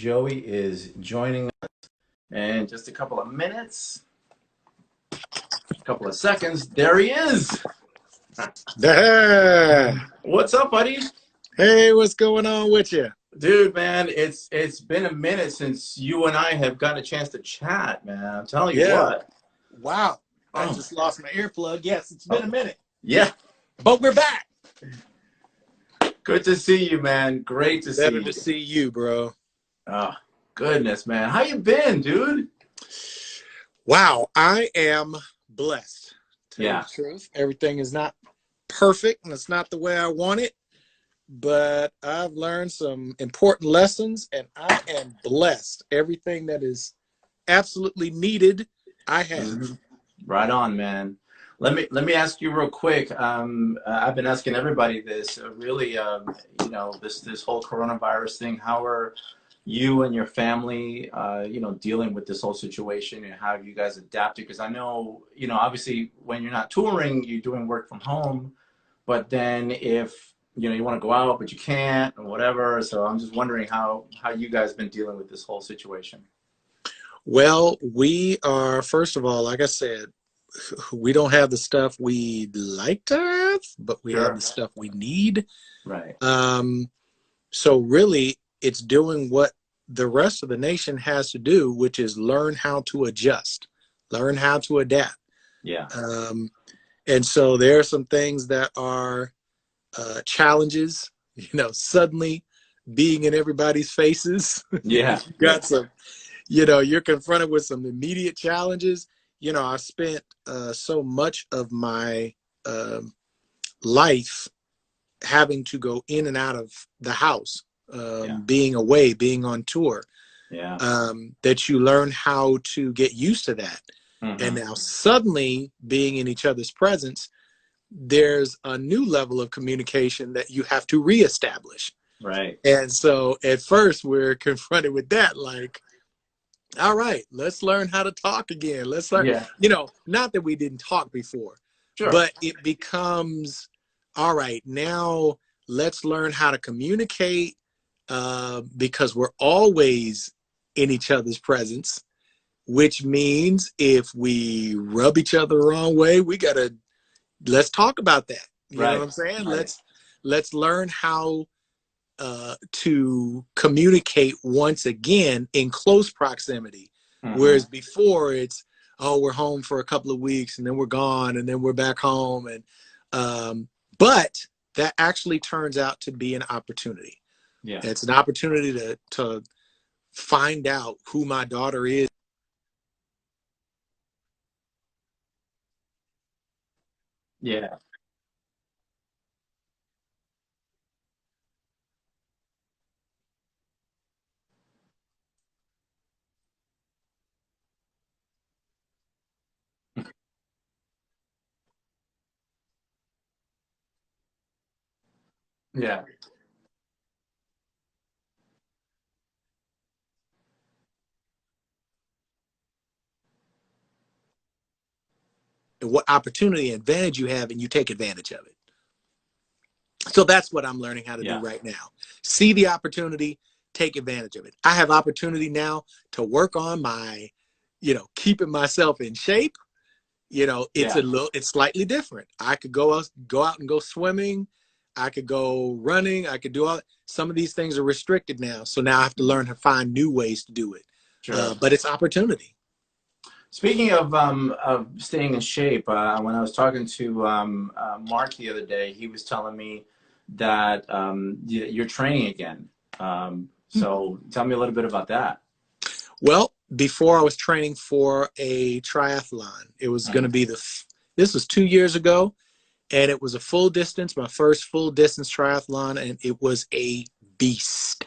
Joey is joining us in just a couple of minutes, a couple of seconds. There he is. What's up, buddy? Hey, what's going on with you? Dude, man, it's been a minute since you and I have got a chance to chat, man. I'm telling you what. Wow. I Oh. just lost my earplug. Yes, it's been a minute. Yeah. But we're back. Good to see you, man. Great to see you. Better to see you, bro. Oh, goodness, man. How you been, dude? Wow, I am blessed. To tell Yeah. you the truth. Everything is not perfect and it's not the way I want it, but I've learned some important lessons and I am blessed. Everything that is absolutely needed, I have. Mm-hmm. Right on, man. Let me ask you real quick. I've been asking everybody this. Really, this whole coronavirus thing. How are you and your family, dealing with this whole situation, and how have you guys adapted? Because I know, obviously, when you're not touring, you're doing work from home. But then if you want to go out, but you can't, or whatever. So I'm just wondering how you guys been dealing with this whole situation. Well, we are, first of all, like I said, we don't have the stuff we'd like to have, but we have the stuff we need. Right. So really, it's doing what the rest of the nation has to do, which is learn how to adjust, learn how to adapt. Yeah. And so there are some things that are challenges, suddenly being in everybody's faces. Yeah. You got some, you're confronted with some immediate challenges. I spent so much of my life having to go in and out of the house, being away, being on tour, that you learn how to get used to that. Mm-hmm. And now suddenly being in each other's presence, there's a new level of communication that you have to reestablish. Right. And so at first we're confronted with that, like, all right, let's learn how to talk again. Let's learn, not that we didn't talk before, but it becomes, all right, now let's learn how to communicate because we're always in each other's presence, which means if we rub each other the wrong way, let's talk about that. You know what I'm saying? Right. Let's learn how to communicate once again in close proximity. Mm-hmm. Whereas before it's, we're home for a couple of weeks and then we're gone and then we're back home. And but that actually turns out to be an opportunity. Yeah. It's an opportunity to find out who my daughter is. Yeah. Yeah. And what opportunity and advantage you have, and you take advantage of it. So that's what I'm learning how to do right now. See the opportunity, take advantage of it. I have opportunity now to work on my, keeping myself in shape. It's slightly different. I could go out and go swimming. I could go running. I could do all. Some of these things are restricted now. So now I have to learn to find new ways to do it. Sure. But it's opportunity. Speaking of staying in shape, when I was talking to Mark the other day, he was telling me that you're training again. So tell me a little bit about that. Well, before I was training for a triathlon. It was going to be this was 2 years ago, and it was a full distance, my first full distance triathlon, and it was a beast.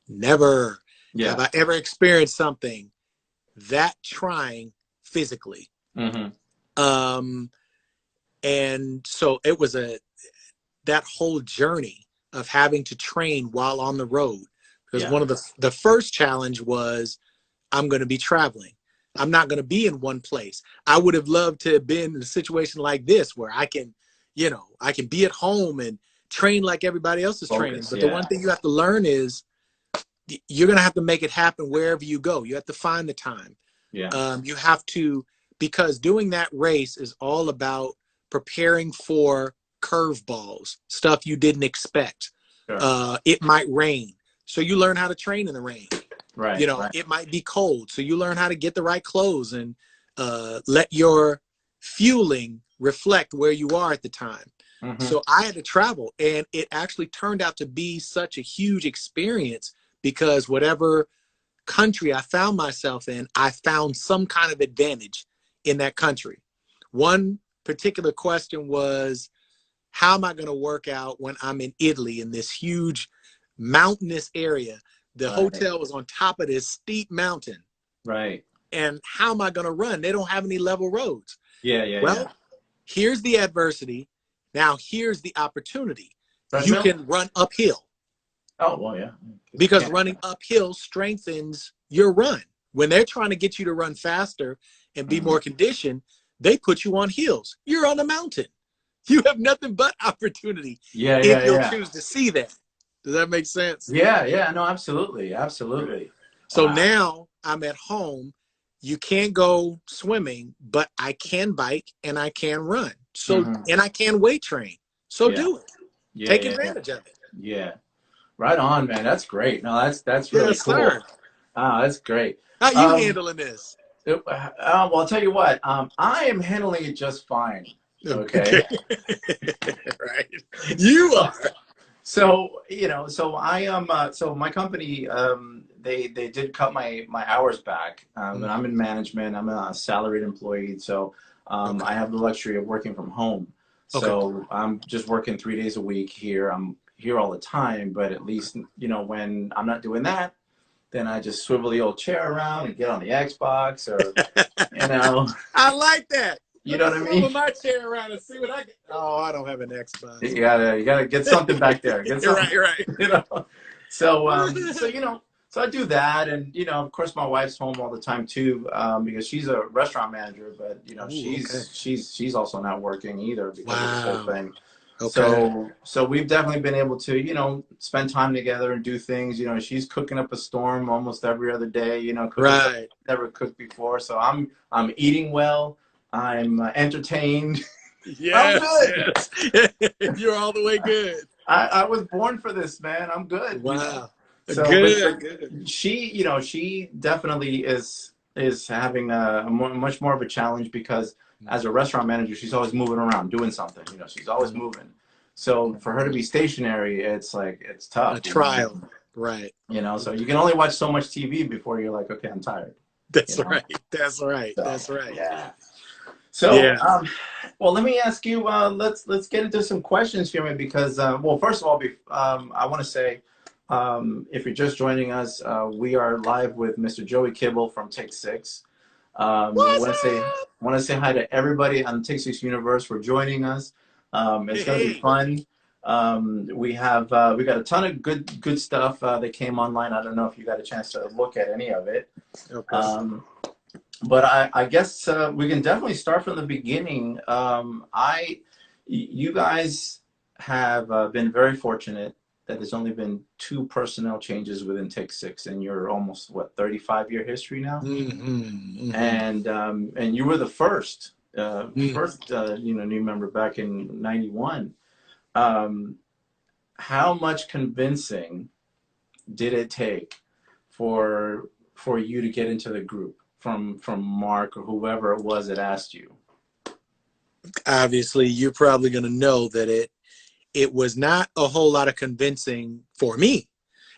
Never have I ever experienced something that trying physically. Mm-hmm. And so it was that whole journey of having to train while on the road, because one of the first challenge was I'm going to be traveling. I'm not going to be in one place. I would have loved to have been in a situation like this where I can be at home and train like everybody else is training. But the one thing you have to learn is you're going to have to make it happen wherever you go. You have to find the time. Yeah. You have to, because doing that race is all about preparing for curveballs, stuff you didn't expect. Sure. It might rain, so you learn how to train in the rain. Right. Right. It might be cold, so you learn how to get the right clothes and let your fueling reflect where you are at the time. Mm-hmm. So I had to travel, and it actually turned out to be such a huge experience because whatever country I found myself in, I found some kind of advantage in that country. One particular question was, how am I going to work out when I'm in Italy in this huge mountainous area? The Right. hotel was on top of this steep mountain. Right. And how am I going to run? They don't have any level roads. Yeah. Yeah. Yeah. Well, here's the adversity. Now here's the opportunity. You Treadmill. can run uphill Oh well, yeah. because Yeah. running uphill strengthens your run. When they're trying to get you to run faster and be Mm-hmm. more conditioned, they put you on hills. You're on a mountain. You have nothing but opportunity Yeah. if Yeah. you'll Yeah. choose to see that. Does that make sense? Yeah. Yeah. No, absolutely. Absolutely. So Wow. now I'm at home. You can't go swimming, but I can bike and I can run. So, Mm-hmm. and I can weight train. So Yeah. do it. Yeah. Take Yeah. Yeah. advantage of it. Yeah. Right on, man. That's great. No, that's really Yes, cool. sir. That's great. How you Um, handling this? well, I'll tell you what. I am handling it just fine. Okay. Okay. Right. You So, are. so I am. So my company, they did cut my hours back, and I'm in management. I'm a salaried employee, so Okay. I have the luxury of working from home. Okay. So I'm just working 3 days a week here. I'm here all the time, but at least when I'm not doing that, then I just swivel the old chair around and get on the Xbox, or you know, I like that. you Let know me what I swivel mean. my chair around and see what I get. Oh, I don't have an Xbox. You gotta get something back there. Get You're something, right, right. you know. So I do that, and of course, my wife's home all the time too, because she's a restaurant manager, but Ooh, okay. she's also not working either because of this whole Wow. thing. Okay. So we've definitely been able to spend time together and do things. She's cooking up a storm almost every other day. Cooking something Right. I've never cooked before. So I'm eating well. I'm entertained. I'm Yes, good. yes. You're all the way good. I was born for this, man. I'm good. Wow. So, but Good, good. she definitely is having much more of a challenge because as a restaurant manager, she's always moving around, doing something. She's always moving. So for her to be stationary, it's like it's A tough. trial. Right. So you can only watch so much TV before you're like, okay, I'm tired. That's right. That's right. So That's right. yeah. So, Yeah. well, let me ask you. Let's get into some questions here, man. Because, well, first of all, I want to say, if you're just joining us, we are live with Mr. Joey Kibble from Take Six. What's Want to say hi to everybody on Take Six Universe for joining us. It's going to be Hey. fun. We got a ton of good stuff that came online. I don't know if you got a chance to look at any of it. Okay. But I guess we can definitely start from the beginning. You guys have been very fortunate that there's only been 2 personnel changes within Take Six, and you're almost 35-year history now, Mm-hmm, and you were the first mm-hmm. new member back in '91. Um, how much convincing did it take for you to get into the group from Mark or whoever it was that asked you? Obviously, you're probably going to know that it was not a whole lot of convincing for me.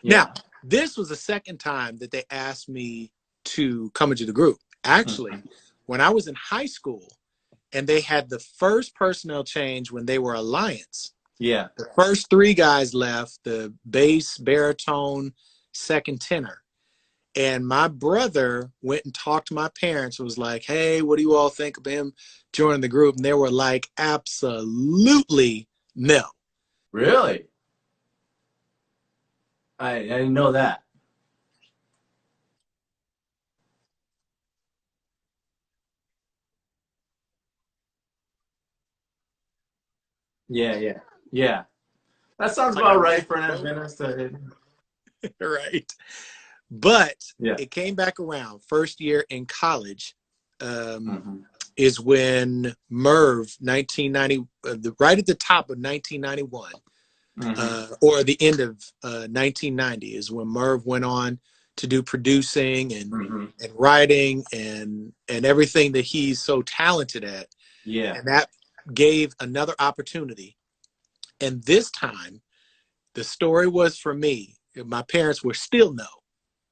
Now, Yeah. this was the second time that they asked me to come into the group. Actually, Mhm. when I was in high school and they had the first personnel change when they were Alliance, Yeah. the first 3 guys left, the bass, baritone, second tenor. And my brother went and talked to my parents and was like, hey, what do you all think of him joining the group? And they were like, absolutely no. Really? I didn't know that. Yeah, yeah, yeah. That sounds Like a about right for an backbone. Adventist. Right. But Yeah. it came back around. First year in college Mm-hmm. is when Merv, 1990, right at the top of 1991, Mm-hmm. or the end of 1990 is when Merv went on to do producing Mm-hmm. and writing and everything that he's so talented at. Yeah. And that gave another opportunity. And this time, the story was for me. My parents were still no.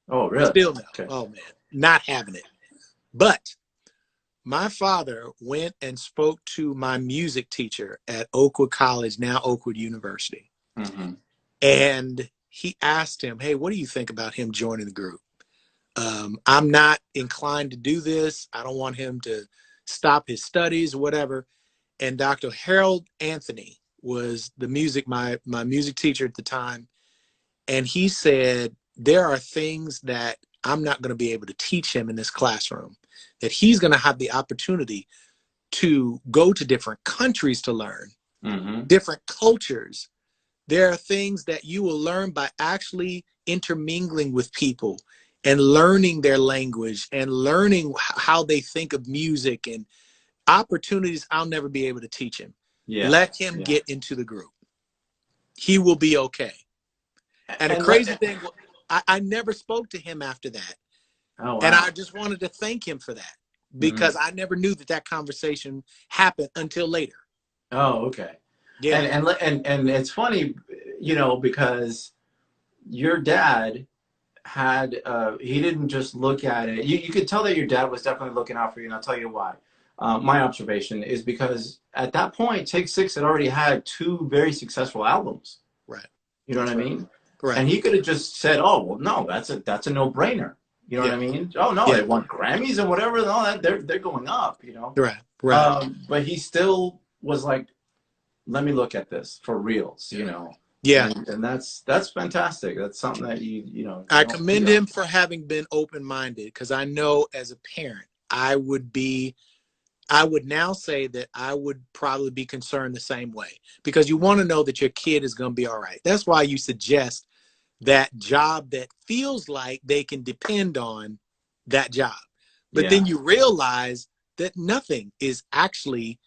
Oh, really? Still no. Okay. Oh, man. Not having it. But my father went and spoke to my music teacher at Oakwood College, now Oakwood University. Mm-hmm. And he asked him, hey, what do you think about him joining the group? I'm not inclined to do this. I don't want him to stop his studies or whatever. And Dr. Harold Anthony was my music teacher at the time. And he said, there are things that I'm not going to be able to teach him in this classroom, that he's going to have the opportunity to go to different countries to learn, Mm-hmm. different cultures. There are things that you will learn by actually intermingling with people and learning their language and learning how they think of music, and opportunities I'll never be able to teach him. Yeah. Let him Yeah. get into the group. He will be okay. And the And crazy thing, I never spoke to him after that. oh, And I wow. just wanted to thank him for that, Mm-hmm. because I never knew that conversation happened until later. Oh, okay. Yeah. And it's funny, because your dad had he didn't just look at it. You could tell that your dad was definitely looking out for you, and I'll tell you why. My observation is because at that point, Take Six had already had two very successful albums. Right. You know what That's I right. mean? Right. And he could have just said, "Oh, well, no, that's a no-brainer." You know what Yeah. I mean? Oh no, Yeah. they won Grammys and whatever. No, that they're going up. Right. Right. But he still was like, let me look at this for reals, Yeah. Yeah. and that's fantastic. That's something that you I don't see commend often. him for having been open-minded, because I know as a parent, I would now say that I would probably be concerned the same way, because you want to know that your kid is going to be all right. That's why you suggest that job that feels like they can depend on that job. But Yeah, then you realize that nothing is actually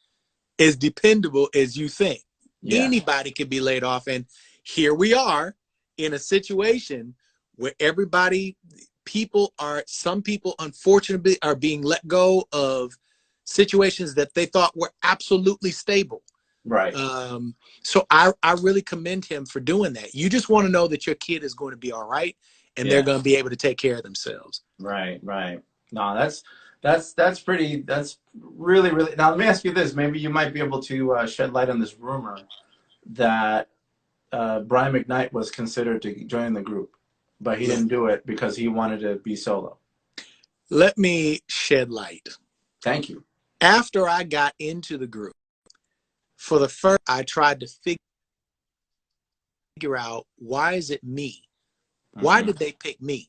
as dependable as you think. yeah, Anybody can be laid off. And here we are in a situation where some people unfortunately are being let go of situations that they thought were absolutely stable. right. So I really commend him for doing that. You just want to know that your kid is going to be all right, and they're Yeah, going to be able to take care of themselves. right, right. No, that's pretty. That's really, really. Now let me ask you this. Maybe you might be able to shed light on this rumor that Brian McKnight was considered to join the group, but he Let, didn't do it because he wanted to be solo. let me shed light. Thank you. After I got into the group, for the first, I tried to figure out, why is it me? Why Mm-hmm. did they pick me?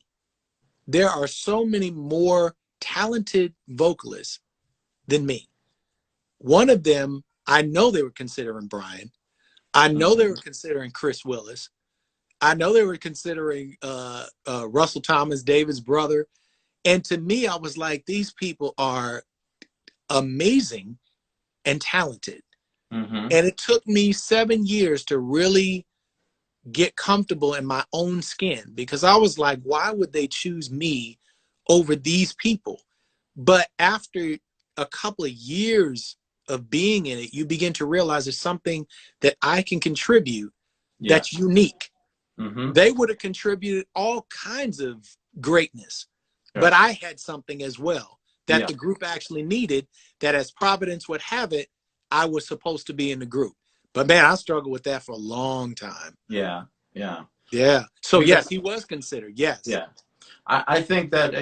There are so many more talented vocalists than me. One of them, I know they were considering Brian. I know they Mm-hmm. were considering Chris Willis. I know they were considering Russell Thomas, David's brother. And to me, I was like, these people are amazing and talented. Mm-hmm. And it took me 7 years to really get comfortable in my own skin, because I was like, why would they choose me over these people? But after a couple of years of being in it, you begin to realize it's something that I can contribute Yeah. that's unique. Mm-hmm. They would have contributed all kinds of greatness, Sure. but I had something as well that Yeah. the group actually needed, that as Providence would have it, I was supposed to be in the group. But man, I struggled with that for a long time. Yeah. Yeah. Yeah. So Because yes, he was considered. Yes. yeah, I think that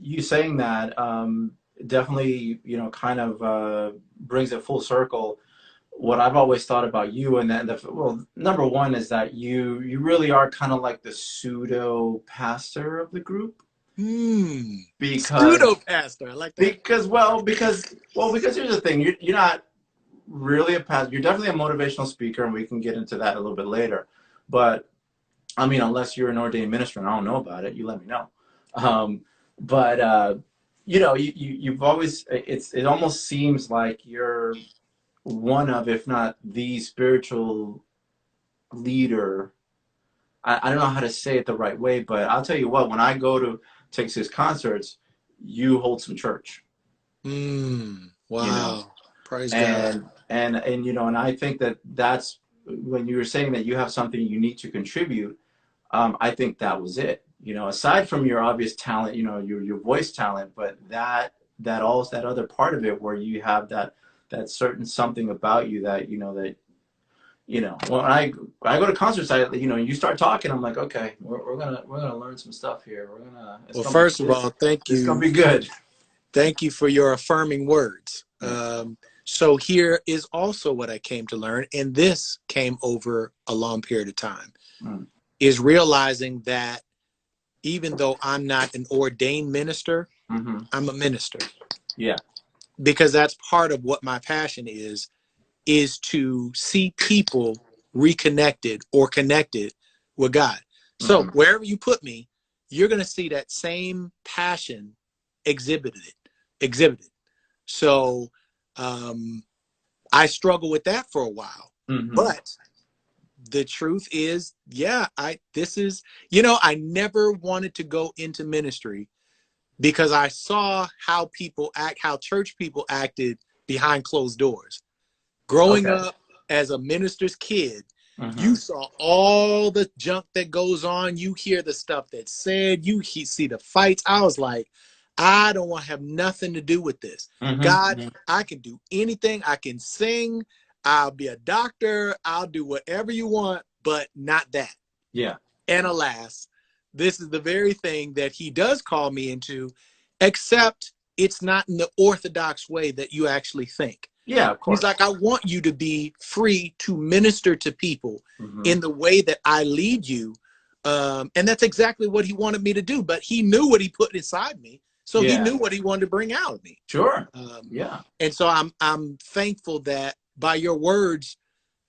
you saying that definitely kind of brings it full circle. What I've always thought about you, and then well, number one is that you really are kind of like the pseudo pastor of the group because Pseudo pastor. I like that. because here's the thing, you're not really a pastor. You're definitely a motivational speaker, and we can get into that a little bit later. But I mean, unless you're an ordained minister and I don't know about it, you let me know. But you know, you've always, it almost seems like you're one of, if not the spiritual leader. I don't know how to say it the right way, but I'll tell you what, when I go to Texas concerts, you hold some church, you know, Wow. Praise God. and you know, and I think that that's when you were saying that you have something unique to contribute. I think that was it. You know, aside from your obvious talent, you know, your voice talent, but that other part of it where you have that certain something about you that you know, when I go to concerts, you know, you start talking, I'm like, okay, we're gonna learn some stuff here. Well, first of all, it's gonna be good. thank you for your affirming words. Yeah. So here is also what I came to learn, and this came over a long period of time, Mm. is realizing that even though I'm not an ordained minister, Mm-hmm. I'm a minister, Yeah. because that's part of what my passion is to see people reconnected or connected with God. So Mm-hmm. wherever you put me, you're going to see that same passion exhibited. So I struggled with that for a while, Mm-hmm. but the truth is, yeah, I never wanted to go into ministry because I saw how people act, how church people acted behind closed doors. Growing Okay. up as a minister's kid, you Mm-hmm. saw all the junk that goes on. You hear the stuff that's said. See the fights. I was like, I don't want to have nothing to do with this. Mm-hmm. God, Mm-hmm. I can do anything. I can sing. I'll be a doctor. I'll do whatever you want, but not that. Yeah. And alas, this is the very thing that he does call me into, except it's not in the orthodox way that you actually think. Yeah. Of He's course. like, I want you to be free to minister to people Mm-hmm. in the way that I lead you. And that's exactly what he wanted me to do. But he knew what he put inside me. So he Yeah. knew what he wanted to bring out of me. Sure. Um, Yeah. and so I'm thankful that by your words,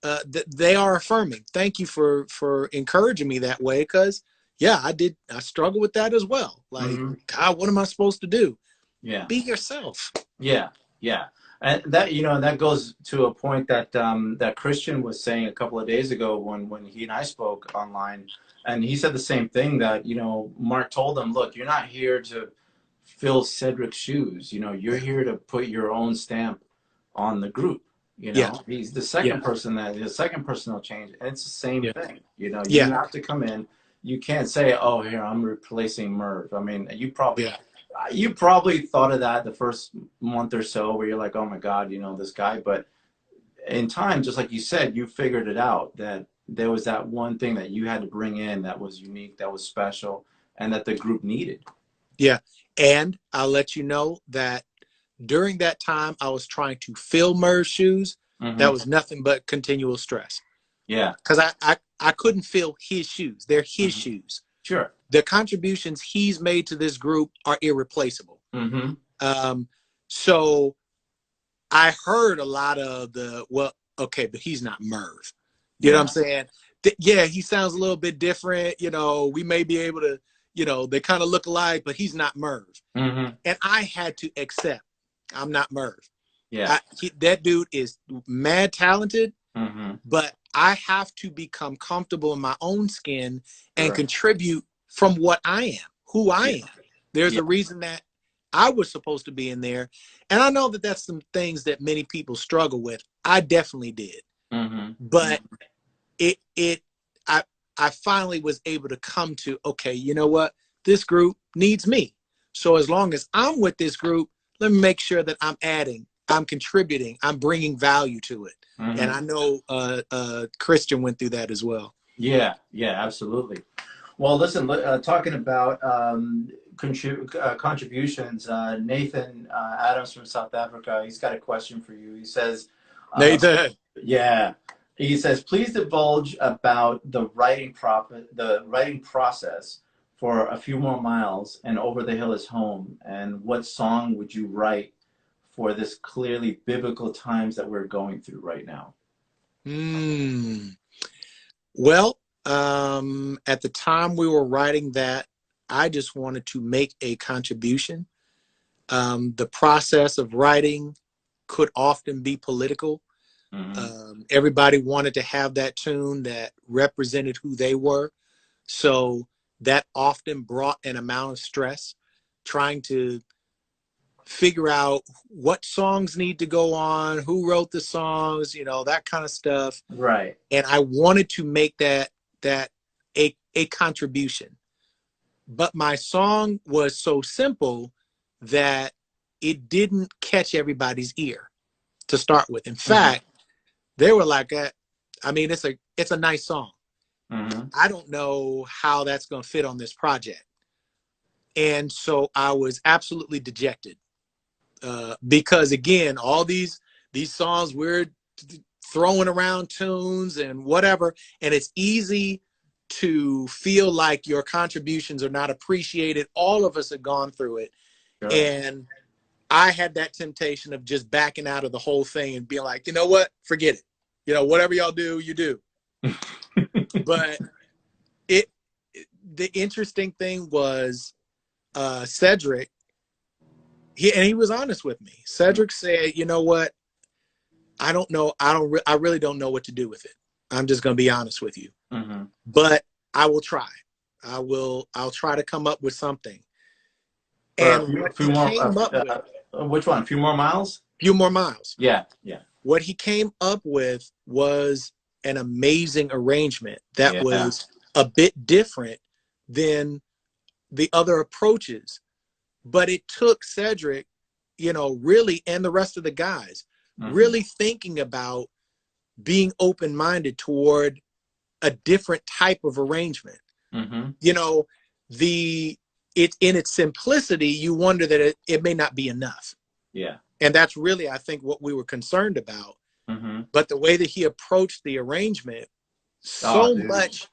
that they are affirming. Thank you for encouraging me that way. Because yeah, I struggle with that as well. Like, Mm-hmm. God, what am I supposed to do? Yeah. Be yourself. Yeah, yeah, and that you know that goes to a point that that Christian was saying a couple of days ago when he and I spoke online, and he said the same thing that you know Mark told him, look, you're not here to fill Cedric's shoes, you know, you're Yeah. here to put your own stamp on the group. You Yeah. know, he's Yeah. the second person will change, and it's the same Yeah. thing. You know, you Yeah. have to come in. You can't say, oh, here I'm replacing Merv. I mean, Yeah. you probably thought of that the first month or so where you're like, oh my God, you know, this guy. But in time, just like you said, you figured it out that there was that one thing that you had to bring in that was unique, that was special, and that the group needed. Yeah. And I'll let you know that during that time I was trying to fill Merv's shoes. That Mm-hmm. was nothing but continual stress. Yeah. Because I couldn't fill his shoes. They're his Mm-hmm. shoes. Sure. The contributions he's made to this group are irreplaceable. Mm-hmm. Um, so I heard a lot of well, okay, but he's not Merv. You know what I'm Yeah. saying? Yeah, he sounds a little bit different. You know, we may be able to, they kind of look alike, but he's not Merv. Mm-hmm. And I had to accept I'm not Merv. Yeah. That dude is mad talented, Mm-hmm. but I have to become comfortable in my own skin and Sure. contribute from what I am, who I Yeah. am. There's Yeah. a reason that I was supposed to be in there. And I know that that's some things that many people struggle with. I definitely did. Mm-hmm. But it I finally was able to come to, okay, you know what? This group needs me. So as long as I'm with this group, let me make sure that I'm adding, I'm contributing, I'm bringing value to it. And Mm-hmm. I know Christian went through that as well. Yeah. Yeah. Absolutely. Well, listen, talking about contributions, Nathan Adams from South Africa, he's got a question for you. He says, uh, Nathan. yeah, he says, please divulge about the writing process for A Few More Miles and Over the Hill is Home, and what song would you write for this clearly biblical times that we're going through right now? Hmm. Well, At the time we were writing that, I just wanted to make a contribution. The process of writing could often be political. Everybody wanted to have that tune that represented who they were. So that often brought an amount of stress trying to figure out what songs need to go on, who wrote the songs, you know, that kind of stuff. Right. And I wanted to make that a contribution. But my song was so simple that it didn't catch everybody's ear to start with. In fact, they were like, I mean, it's a nice song. I don't know how that's going to fit on this project. And so I was absolutely dejected because, again, all these songs, we're throwing around tunes and whatever, and it's easy to feel like your contributions are not appreciated. All of us have gone through it. Sure. And I had that temptation of just backing out of the whole thing and being like, you know what, forget it. You know, whatever y'all do, you do. But the interesting thing was Cedric, he was honest with me. Cedric said, you know what, I don't know. I really don't know what to do with it. I'm just going to be honest with you. But I will try. I'll try to come up with something. And what he came up with, which one? A few more miles? Few more miles. Yeah, yeah. What he came up with was an amazing arrangement that was a bit different than the other approaches. But it took Cedric, you know, really, and the rest of the guys, really thinking about being open-minded toward a different type of arrangement. You know, it in its simplicity, you wonder that it may not be enough. Yeah. And that's really, I think, what we were concerned about. But the way that he approached the arrangement so much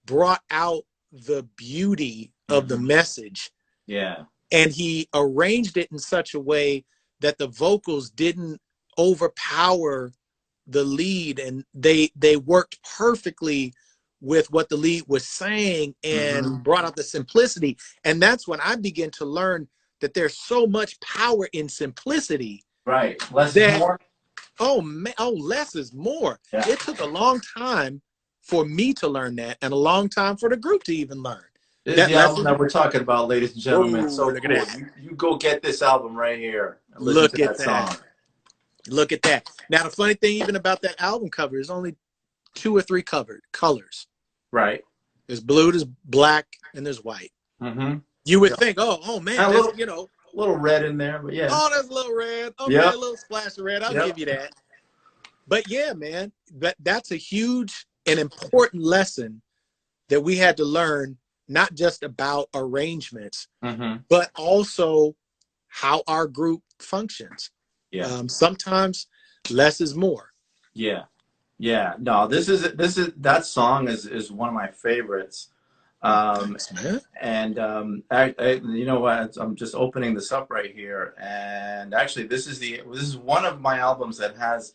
brought out the beauty of the message. Yeah. And he arranged it in such a way that the vocals didn't overpower the lead, and they worked perfectly with what the lead was saying and brought out the simplicity. And that's when I began to learn that there's so much power in simplicity. Right. Less is more. Oh man, less is more. Yeah. It took a long time for me to learn that, and a long time for the group to even learn. This is the album that we're talking about, ladies and gentlemen. Ooh, so look cool. At that. You go get this album right here. And listen to that song. Look at that. Now, the funny thing even about that album cover is only 2 or 3 colors. Right. There's blue, there's black, and there's white. You would think, oh man, a little, you know, a little red in there, but yeah. Oh, there's a little red. Okay, a little splash of red. I'll give you that. But yeah, man, that's a huge and important lesson that we had to learn, not just about arrangements, but also how our group functions. Yeah. Sometimes less is more. Yeah. Yeah. No, that song is one of my favorites. Thanks, man. And you know what? I'm just opening this up right here, and actually, this is one of my albums that has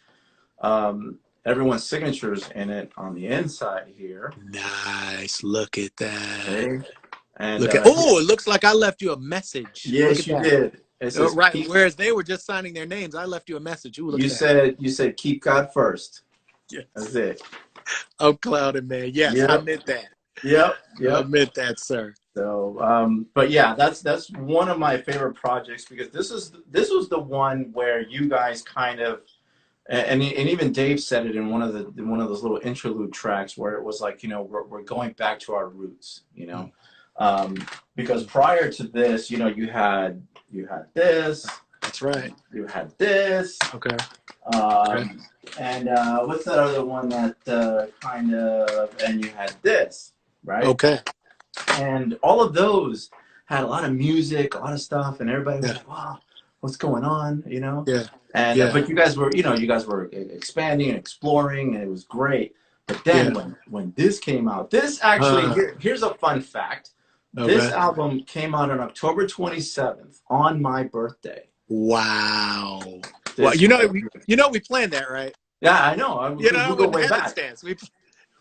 everyone's signatures in it on the inside here. Nice. Look at that. Okay. And look at it looks like I left you a message. Yes, you did. Says, right. Whereas they were just signing their names, I left you a message. Ooh, you said keep God first. Yes. That's it. I'm clouded, man. Yes, I meant that. Yep. I meant that, sir. So, but yeah, that's one of my favorite projects, because this was the one where you guys kind of, and even Dave said it in one of those little interlude tracks where it was like, you know, we're going back to our roots, you know, because prior to this, you know, you had this. That's right. You had this. Okay. And what's that other one that kind of, and you had this. Right. Okay. And all of those had a lot of music, a lot of stuff, and everybody was like, "Wow, what's going on?" You know. Yeah. And but you guys were expanding and exploring, and it was great. But then when this came out, this actually here's a fun fact. Okay. This album came out on October 27th on my birthday. Wow. Well, you know we planned that, right? Yeah, I know. You know, we go way back.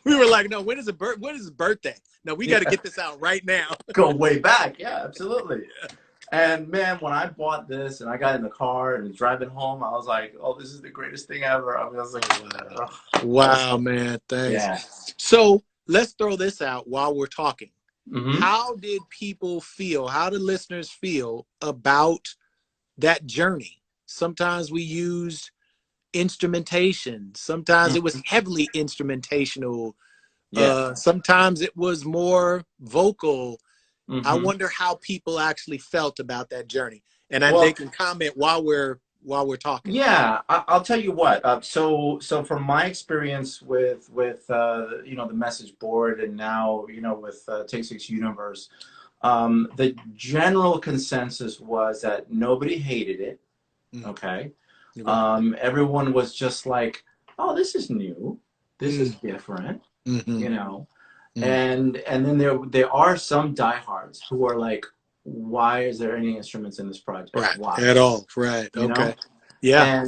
We were like, no, when is his birthday? No, we got to get this out right now. Go way back. Yeah, absolutely. And man, when I bought this and I got in the car and driving home, I was like, oh, this is the greatest thing ever. I was like, wow, wow, man, thanks. Yeah. So let's throw this out while we're talking. Mm-hmm. How did people feel? How did listeners feel about that journey? Sometimes we used instrumentation. Sometimes it was heavily instrumentational. Yeah. Sometimes it was more vocal. Mm-hmm. I wonder how people actually felt about that journey. And they can comment while we're talking. Yeah, I'll tell you what. So from my experience with the message board, and now with Take Six Universe, the general consensus was that nobody hated it. Okay. Everyone was just like, oh, this is new, this is different, and then there are some diehards who are like, why is there any instruments in this project? Right. Why? At all. Right. Okay. Yeah.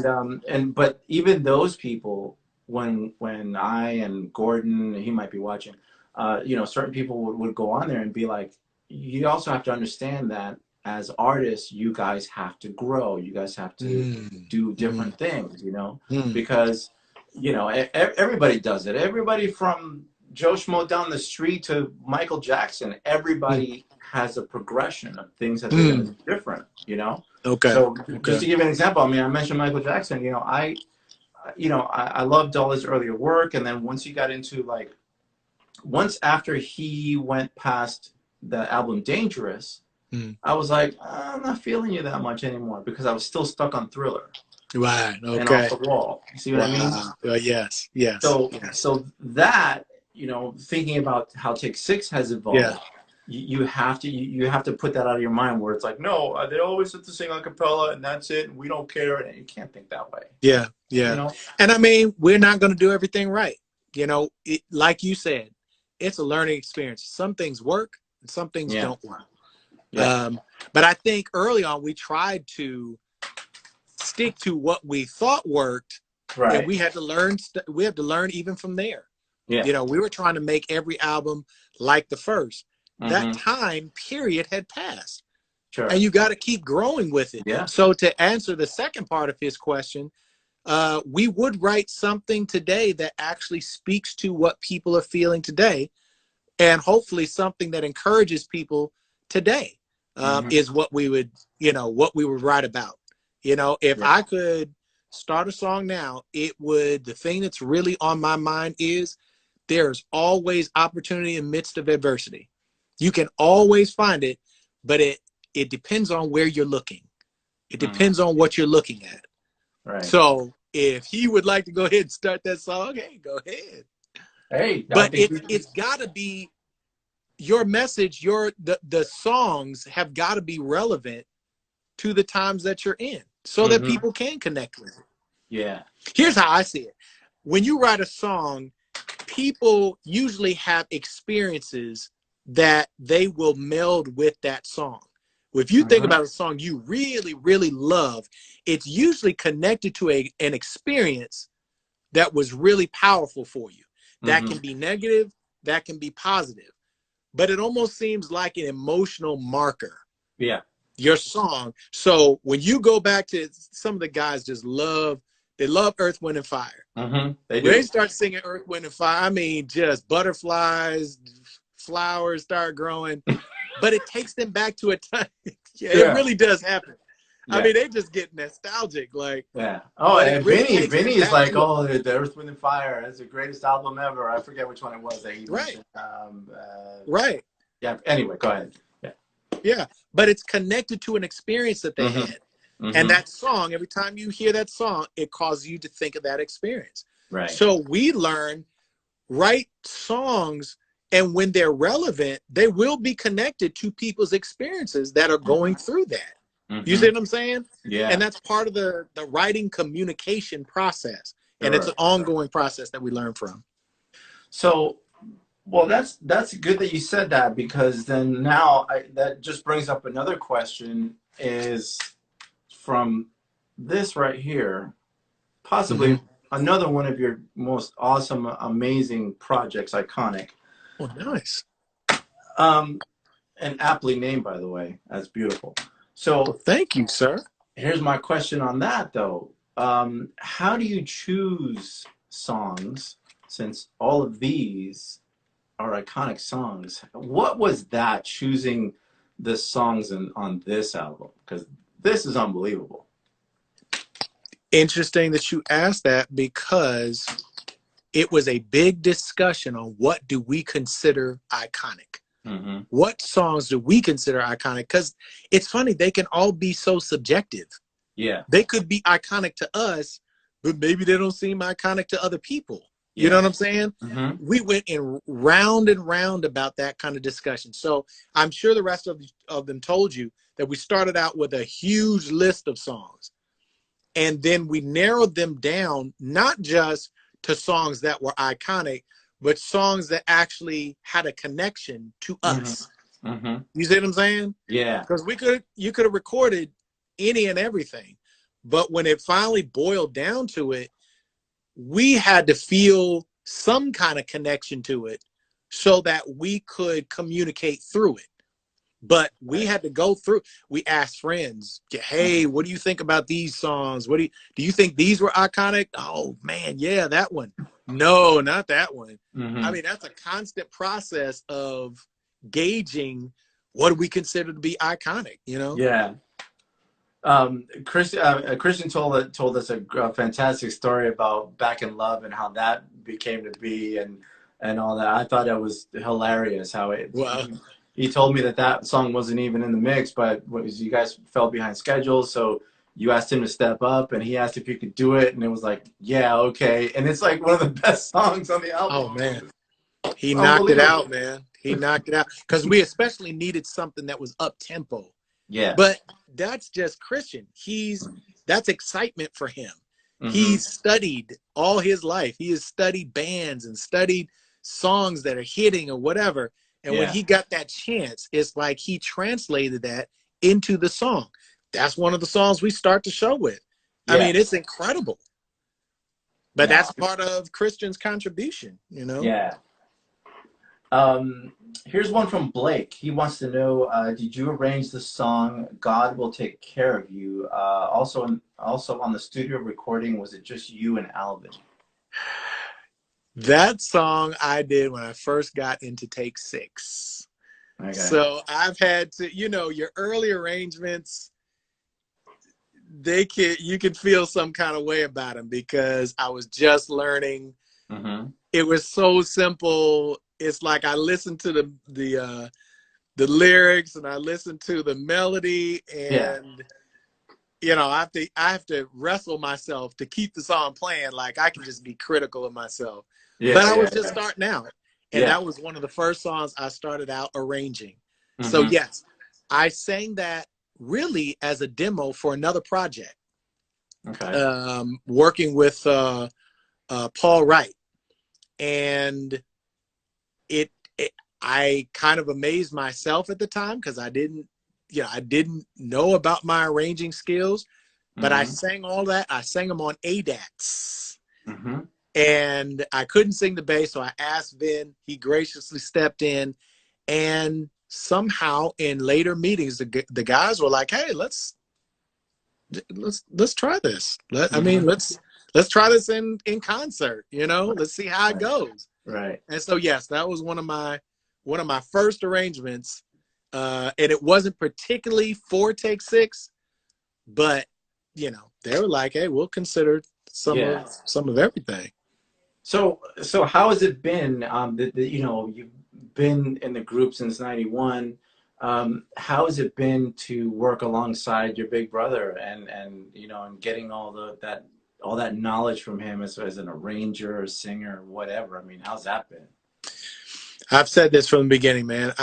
But even those people, when I and Gordon, he might be watching, certain people would go on there and be like, you also have to understand that as artists, you guys have to grow. You guys have to do different things, because, everybody does it. Everybody from Joe Schmo down the street to Michael Jackson, everybody has a progression of things that they're going to do different, Okay. So just to give you an example, I mean, I mentioned Michael Jackson, I loved all his earlier work. And then once after he went past the album Dangerous, I was like, I'm not feeling you that much anymore, because I was still stuck on Thriller. Right. Okay. And Off the Wall. You see what I mean? Yes. So that, thinking about how Take Six has evolved, you have to put that out of your mind, where it's like, no, they always have to sing a cappella and that's it, and we don't care. And you can't think that way. Yeah. And I mean, we're not going to do everything right. Like you said, it's a learning experience. Some things work and some things don't work. Yeah. But I think early on we tried to stick to what we thought worked, right? And we had to learn. We have to learn even from there. Yeah. We were trying to make every album like the first. That time period had passed. Sure. And you got to keep growing with it. Yeah. So to answer the second part of his question, we would write something today that actually speaks to what people are feeling today, and hopefully something that encourages people today. Is what we would write about. If I could start a song now, the thing that's really on my mind is there's always opportunity in the midst of adversity. You can always find it, but it depends on where you're looking. It depends on what you're looking at. Right. So if he would like to go ahead and start that song, hey, go ahead. Hey, but it's got to be your message. The songs have got to be relevant to the times that you're in, so that people can connect with it. Yeah. Here's how I see it. When you write a song, people usually have experiences that they will meld with that song. If you think about a song you really, really love, it's usually connected to an experience that was really powerful for you. That can be negative, that can be positive. But it almost seems like an emotional marker. Yeah. Your song. So when you go back to some of the guys they love Earth, Wind, and Fire. They do. When they start singing Earth, Wind, and Fire, I mean, just butterflies, flowers start growing, but it takes them back to a time. It really does happen. I mean, they just get nostalgic, like. Yeah. Oh, and Vinny is like, oh, the Earth, Wind, and Fire. That's the greatest album ever. I forget which one it was that he mentioned. Right. Yeah. Anyway, go ahead. Yeah, but it's connected to an experience that they had. And that song, every time you hear that song, it causes you to think of that experience. Right. So we write songs, and when they're relevant, they will be connected to people's experiences that are going through that. You see what I'm saying? Yeah. And that's part of the writing communication process. And it's an ongoing process that we learn from. So, well, that's good that you said that, because then now that just brings up another question, is from this right here, possibly another one of your most awesome, amazing projects, iconic. Oh, nice. Um, and aptly named, by the way. That's beautiful. Well, So thank you, sir. here's my question on that, though. How do you choose songs, since all of these are iconic songs? What was that, choosing the songs on this album? Because this is unbelievable. Interesting that you asked that, because it was a big discussion on what do we consider iconic. Mm-hmm. What songs do we consider iconic? Because it's funny, they can all be so subjective. Yeah. They could be iconic to us, but maybe they don't seem iconic to other people. You know Yeah. what I'm saying? Mm-hmm. We went in round and round about that kind of discussion. So I'm sure the rest of them told you that we started out with a huge list of songs. And then we narrowed them down, not just to songs that were iconic, but songs that actually had a connection to us. Mm-hmm. Mm-hmm. You see what I'm saying? Yeah. Because you could have recorded any and everything, but when it finally boiled down to it, we had to feel some kind of connection to it so that we could communicate through it. But we had to go through. We asked friends, "Hey, what do you think about these songs? What do you think these were iconic?" "Oh man, yeah, that one." "No, not that one." I Mm-hmm. mean, that's a constant process of gauging what do we consider to be iconic. You know? Yeah. Christian told us a fantastic story about Back in Love and how that became to be, and all that. I thought that was hilarious. How Well, he told me that song wasn't even in the mix, but was, you guys fell behind schedule, so you asked him to step up, and he asked if you could do it, and it was like, yeah, okay, and it's like one of the best songs on the oh album. man, he It's knocked it out, unbelievable. man. He knocked it out because we especially needed something that was up tempo. Yeah. But that's just Christian. That's excitement for him. Mm-hmm. He's studied all his life. He has studied bands and studied songs that are hitting or whatever. And when Yeah. he got that chance, it's like he translated that into the song. That's one of the songs we start the show with. I Yeah. mean, it's incredible. But No. that's part of Christian's contribution, you know? Yeah. Um, Here's one from Blake. He wants to know, did you arrange the song "God Will Take Care of You"? Also on the studio recording, was it just you and Alvin? That song I did when I first got into Take Six. Okay. So I've had to, your early arrangements, you can feel some kind of way about them because I was just learning. Mm-hmm. It was so simple. It's like I listened to the lyrics and I listened to the melody, Yeah. and I have to wrestle myself to keep the song playing. Like I can just be critical of myself. But Yeah. I Yeah. was just Yeah. starting out. And Yeah. that was one of the first songs I started out arranging. So Mm-hmm. yes, I sang that really as a demo for another project. Okay. Working with Paul Wright. And it I kind of amazed myself at the time because I didn't know about my arranging skills, but I Mm-hmm. sang all that. I sang them on ADATs. Mm-hmm. And I couldn't sing the bass, so I asked Vin. He graciously stepped in, and somehow in later meetings, the guys were like, "Hey, let's try this. Mm-hmm. Let's try this in concert. Let's see how it Right. goes." Right. And so yes, that was one of my first arrangements, and it wasn't particularly for Take Six, but they were like, "Hey, we'll consider Yeah. some of everything." So how has it been? You've been in the group since '91. How has it been to work alongside your big brother and getting all that knowledge from him as an arranger, or singer, whatever? I mean, how's that been? I've said this from the beginning, man.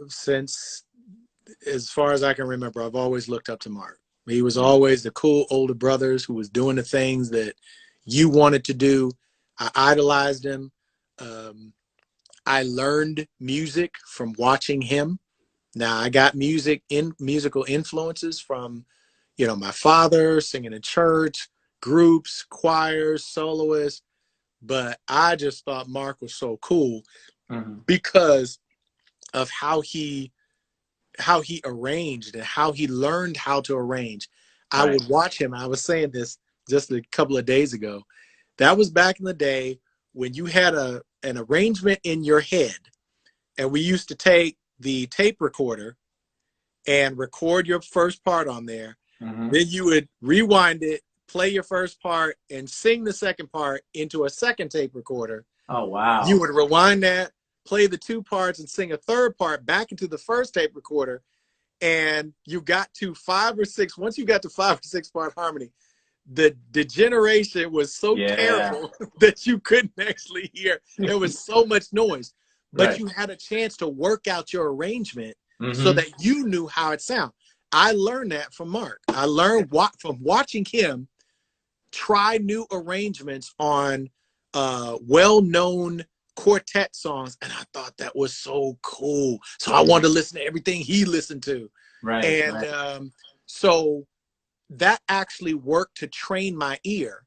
Since as far as I can remember, I've always looked up to Mark. He was always the cool older brothers who was doing the things that you wanted to do. I idolized him. I learned music from watching him. Now I got musical influences from, my father singing in church, groups, choirs, soloists, but I just thought Mark was so cool because of how he arranged and how he learned how to arrange. I Right. would watch him. I was saying this just a couple of days ago. That was back in the day when you had an arrangement in your head, and we used to take the tape recorder and record your first part on there. Then you would rewind it, play your first part, and sing the second part into a second tape recorder. Oh, wow. You would rewind that, play the 2 parts, and sing a third part back into the first tape recorder. And you got to 5 or 6. Once you got to 5 or 6 part harmony, the degeneration was so terrible that you couldn't actually hear. There was so much noise. But you had a chance to work out your arrangement so that you knew how it sounded. I learned that from Mark. I learned from watching him try new arrangements on well-known quartet songs, and I thought that was so cool. So I wanted to listen to everything he listened to. So that actually worked to train my ear.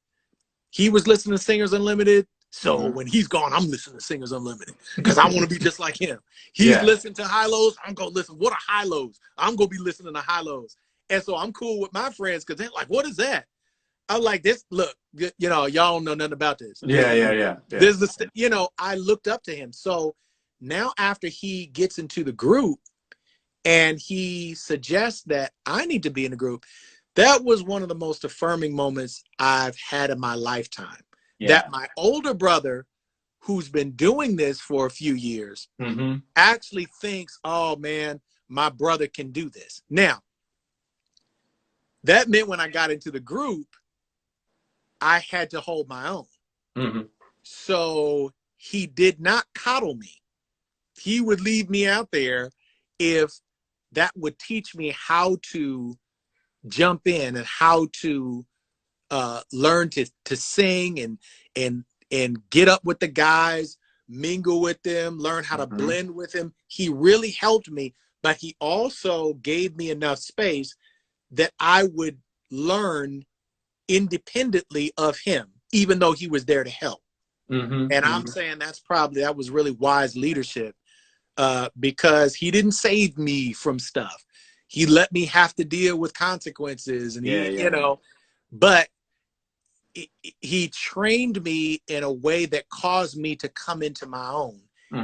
He was listening to Singers Unlimited, so when he's gone, I'm listening to Singers Unlimited because I want to be just like him. He's listening to high lows. I'm going to listen. What are high lows? I'm going to be listening to high lows. And so I'm cool with my friends because they're like, what is that? I'm like, this, look, you know, y'all don't know nothing about this. This is the, you know, I looked up to him. So now after he gets into the group and he suggests that I need to be in the group, that was one of the most affirming moments I've had in my lifetime. That my older brother, who's been doing this for a few years, actually thinks, oh man, my brother can do this. Now, that meant when I got into the group, I had to hold my own. So he did not coddle me. He would leave me out there if that would teach me how to jump in and how to learn to sing and get up with the guys, mingle with them, learn how to blend with them. He really helped me, but he also gave me enough space that I would learn independently of him, even though he was there to help. I'm saying that was really wise leadership because he didn't save me from stuff. He let me have to deal with consequences and you know, but he trained me in a way that caused me to come into my own.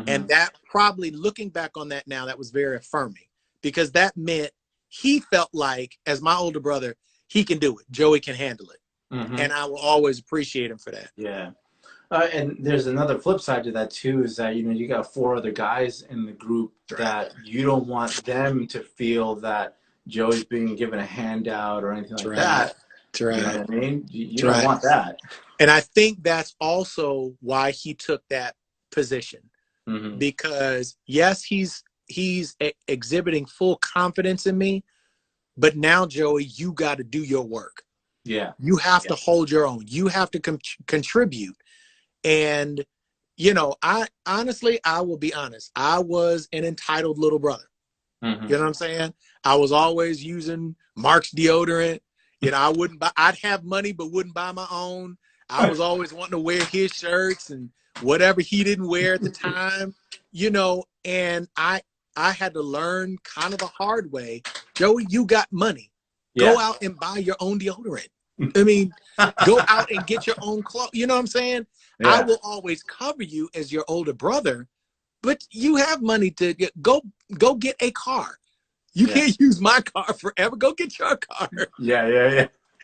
And that probably, looking back on that now, that was very affirming because that meant he felt like, as my older brother, he can do it. Joey can handle it. And I will always appreciate him for that. And there's another flip side to that too, is that, you know, you got 4 other guys in the group that you don't want them to feel that Joey's being given a handout or anything like that. You know what I mean? You don't want that. And I think that's also why he took that position. Because yes, he's exhibiting full confidence in me, but now, Joey, you got to do your work. You have to hold your own. You have to contribute. And, you know, I will be honest. I was an entitled little brother. You know what I'm saying? I was always using Mark's deodorant. You know, I'd have money, but wouldn't buy my own. I was always wanting to wear his shirts and whatever he didn't wear at the time, you know, and I had to learn kind of the hard way. Joey, you got money. Go out and buy your own deodorant. I mean, go out and get your own clothes. You know what I'm saying? I will always cover you as your older brother, but you have money to go get a car. You can't use my car forever. Go get your car.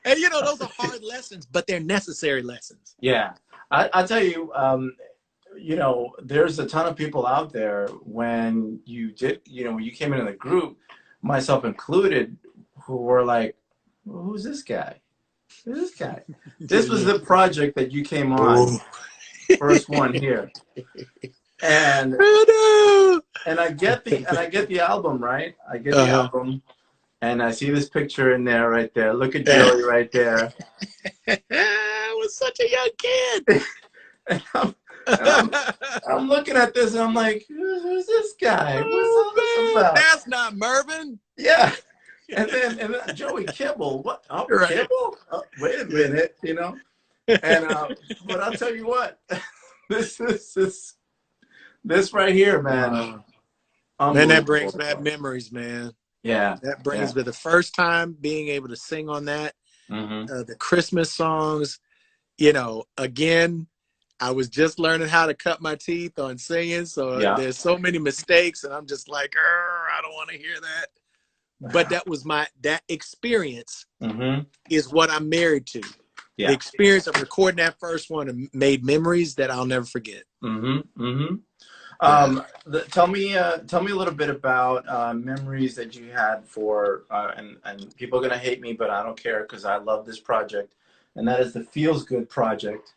And, you know, those are hard lessons, but they're necessary lessons. I'll tell you, you know, there's a ton of people out there when you came into the group, myself included, who were like, well, who's this guy? Who's this guy? This was the project that you came on. First one here. And I get the album, right? I get the album, and I see this picture in there, right there. Look at Joey right there. I was such a young kid. and I'm looking at this, and I'm like, who's this guy? What's all this about? That's not Mervin. Yeah. and then Joey Kibble, what? Oh, Right. Kibble? Oh, wait a Yeah. minute, And but I'll tell you what, this right here, man, Wow. Man, that brings unbelievable. back memories, man. Yeah, That yeah. brings me the first time being able to sing on that, Hmm. the Christmas songs. Again, I was just learning how to cut my teeth on singing, so Yeah. there's so many mistakes, and I'm just like, I don't want to hear that. But that experience Hmm. is what I'm married to. The Yeah. experience of recording that first one and made memories that I'll never forget. Hmm. Hmm. Yeah. Tell me a little bit about memories that you had for, and people are gonna hate me, but I don't care because I love this project, and that is the Feels Good project.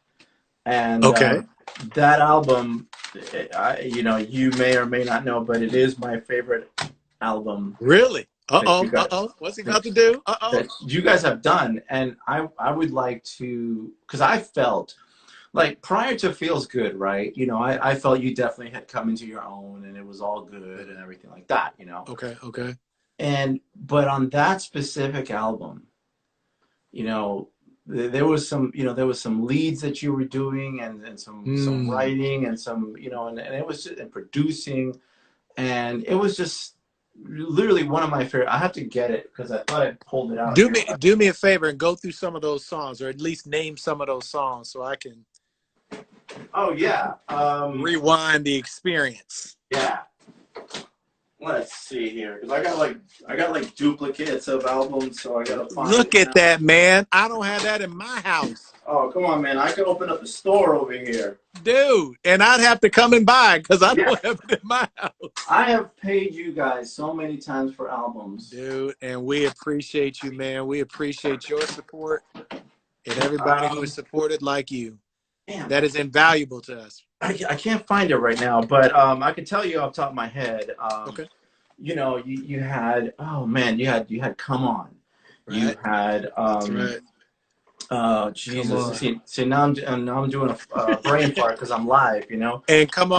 And Okay. that album, you may or may not know, but it is my favorite album Really? that you Uh-oh. guys Uh-oh. What's he that, about to do? Uh-oh. that you guys have done, and I would like to, because I felt like prior to Feels Good, right? I felt you definitely had come into your own and it was all good and everything like that. Okay. Okay. But on that specific album, you know, there was some leads that you were doing and some Hmm. writing and some, and it was just, and producing, and it was just literally one of my favorite. I have to get it because I thought I pulled it out Do here. me do me a favor and go through some of those songs, or at least name some of those songs so I can Oh yeah. rewind the experience. Yeah. Let's see here, because I got like duplicates of albums, so I gotta find Look it at now. that, man. I don't have that in my house. Oh, come on, man! I can open up a store over here. Dude, and I'd have to come and buy because I Yeah, don't have it in my house. I have paid you guys so many times for albums. Dude, and we appreciate you, man. We appreciate your support and everybody who has Um, supported like you. damn, That is invaluable to us. I can't find it right now, but I can tell you off the top of my head. Okay. You had, oh man, you had Come On, you Right. had That's right. oh Come Jesus, on. see now I'm doing a brain fart because I'm live. And come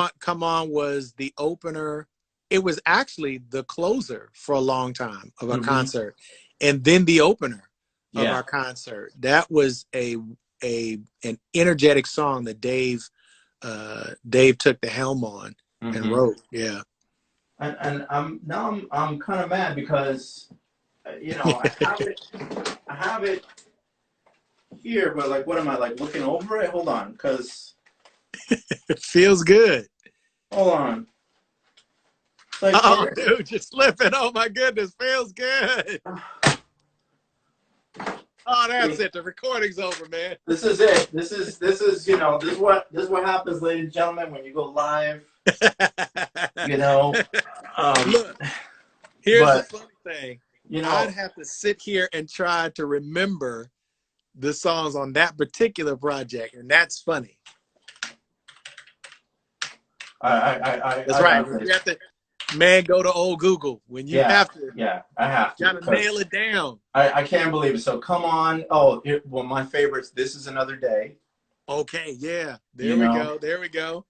on was the opener. It was actually the closer for a long time of our Hmm. concert, and then the opener of Yeah. our concert. That was an energetic song that Dave took the helm on and Hmm. wrote. Yeah. And I'm kind of mad because I have it here, but like, what am I like looking over it? Hold on, because It feels good. hold on. Like, Oh, dude, you're slipping. Oh my goodness, feels good. Oh, that's see, it. The recording's over, man. this is it. This is what happens, ladies and gentlemen, when you go live. You know, um, Look, here's the but funny thing. you I'd know, have to sit here and try to remember the songs on that particular project, and that's funny. That's I right. got When you this. have to, man, go to old Google. When you Yeah, have to, yeah, I have to gotta nail because it down. I can't believe it. So come on. Oh, well, my favorites. This is Another Day. Okay, yeah. You There we know. go. There we go.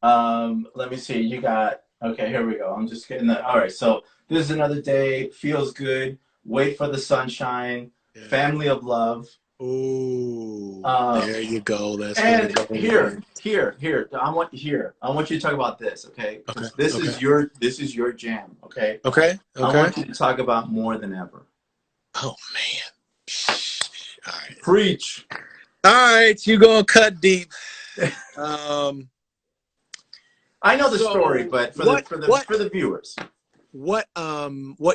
Let me see. You got, okay, here we go. I'm just getting that. All right. So This is Another Day, Feels Good, Wait for the Sunshine, Yeah. Family of Love. Ooh, Um, there you go. That's where the and gold here, is. here, here. I want you to talk about this, okay? Okay. Because this Okay. is your jam, okay? Okay. I Okay. want you to talk about More Than Ever. Oh man. All right. Preach. All right. You gonna cut deep. Um. I know the story, So but for the what? for the What? for the viewers. What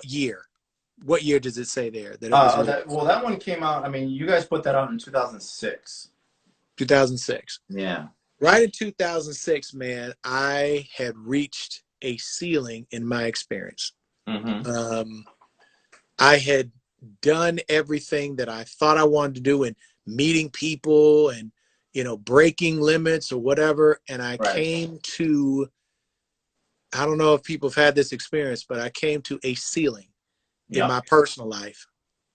year? What year does it say there that it was released? That one came out. I mean, you guys put that out in 2006. 2006. Yeah. Right in 2006, man, I had reached a ceiling in my experience. Mm-hmm. Um, I had done everything that I thought I wanted to do and meeting people and, breaking limits or whatever. And I Right. came to, I don't know if people have had this experience, but I came to a ceiling in Yep. my personal life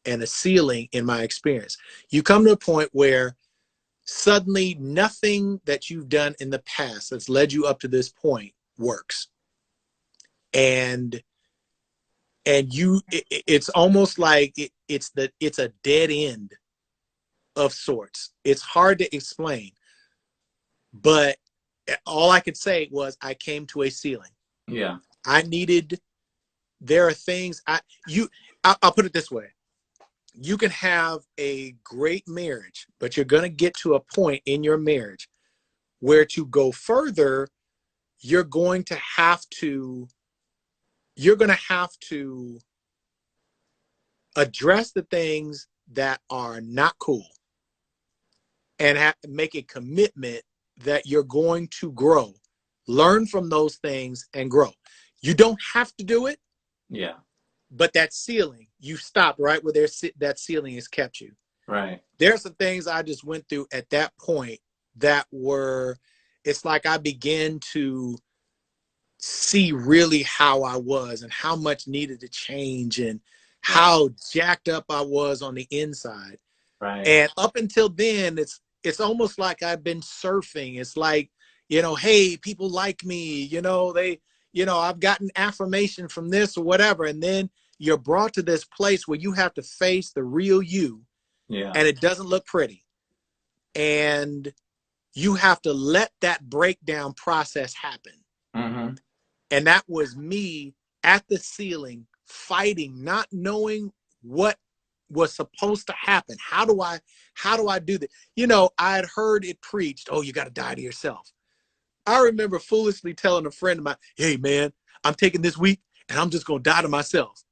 and a ceiling in my experience. You come to a point where suddenly nothing that you've done in the past that's led you up to this point works. And and it's almost like it's a dead end of sorts. It's hard to explain, but all I could say was I came to a ceiling. Yeah. I needed. There are things I'll put it this way. You can have a great marriage, but you're going to get to a point in your marriage where to go further, you're going to have to address the things that are not cool and make a commitment that you're going to grow, learn from those things and grow. You don't have to do it. Yeah. But that ceiling, you stop right where that ceiling has kept you. Right. There's some things I just went through at that point that were, it's like I began to see really how I was and how much needed to change and how jacked up I was on the inside. Right. And up until then, it's almost like I've been surfing. It's like, hey, people like me, I've gotten affirmation from this or whatever. And then you're brought to this place where you have to face the real you. Yeah. And it doesn't look pretty. And you have to let that breakdown process happen. Mm-hmm. And that was me at the ceiling fighting, not knowing what was supposed to happen. How do I do that? I had heard it preached, oh, you got to die to yourself. I remember foolishly telling a friend of mine, hey man, I'm taking this week and I'm just going to die to myself.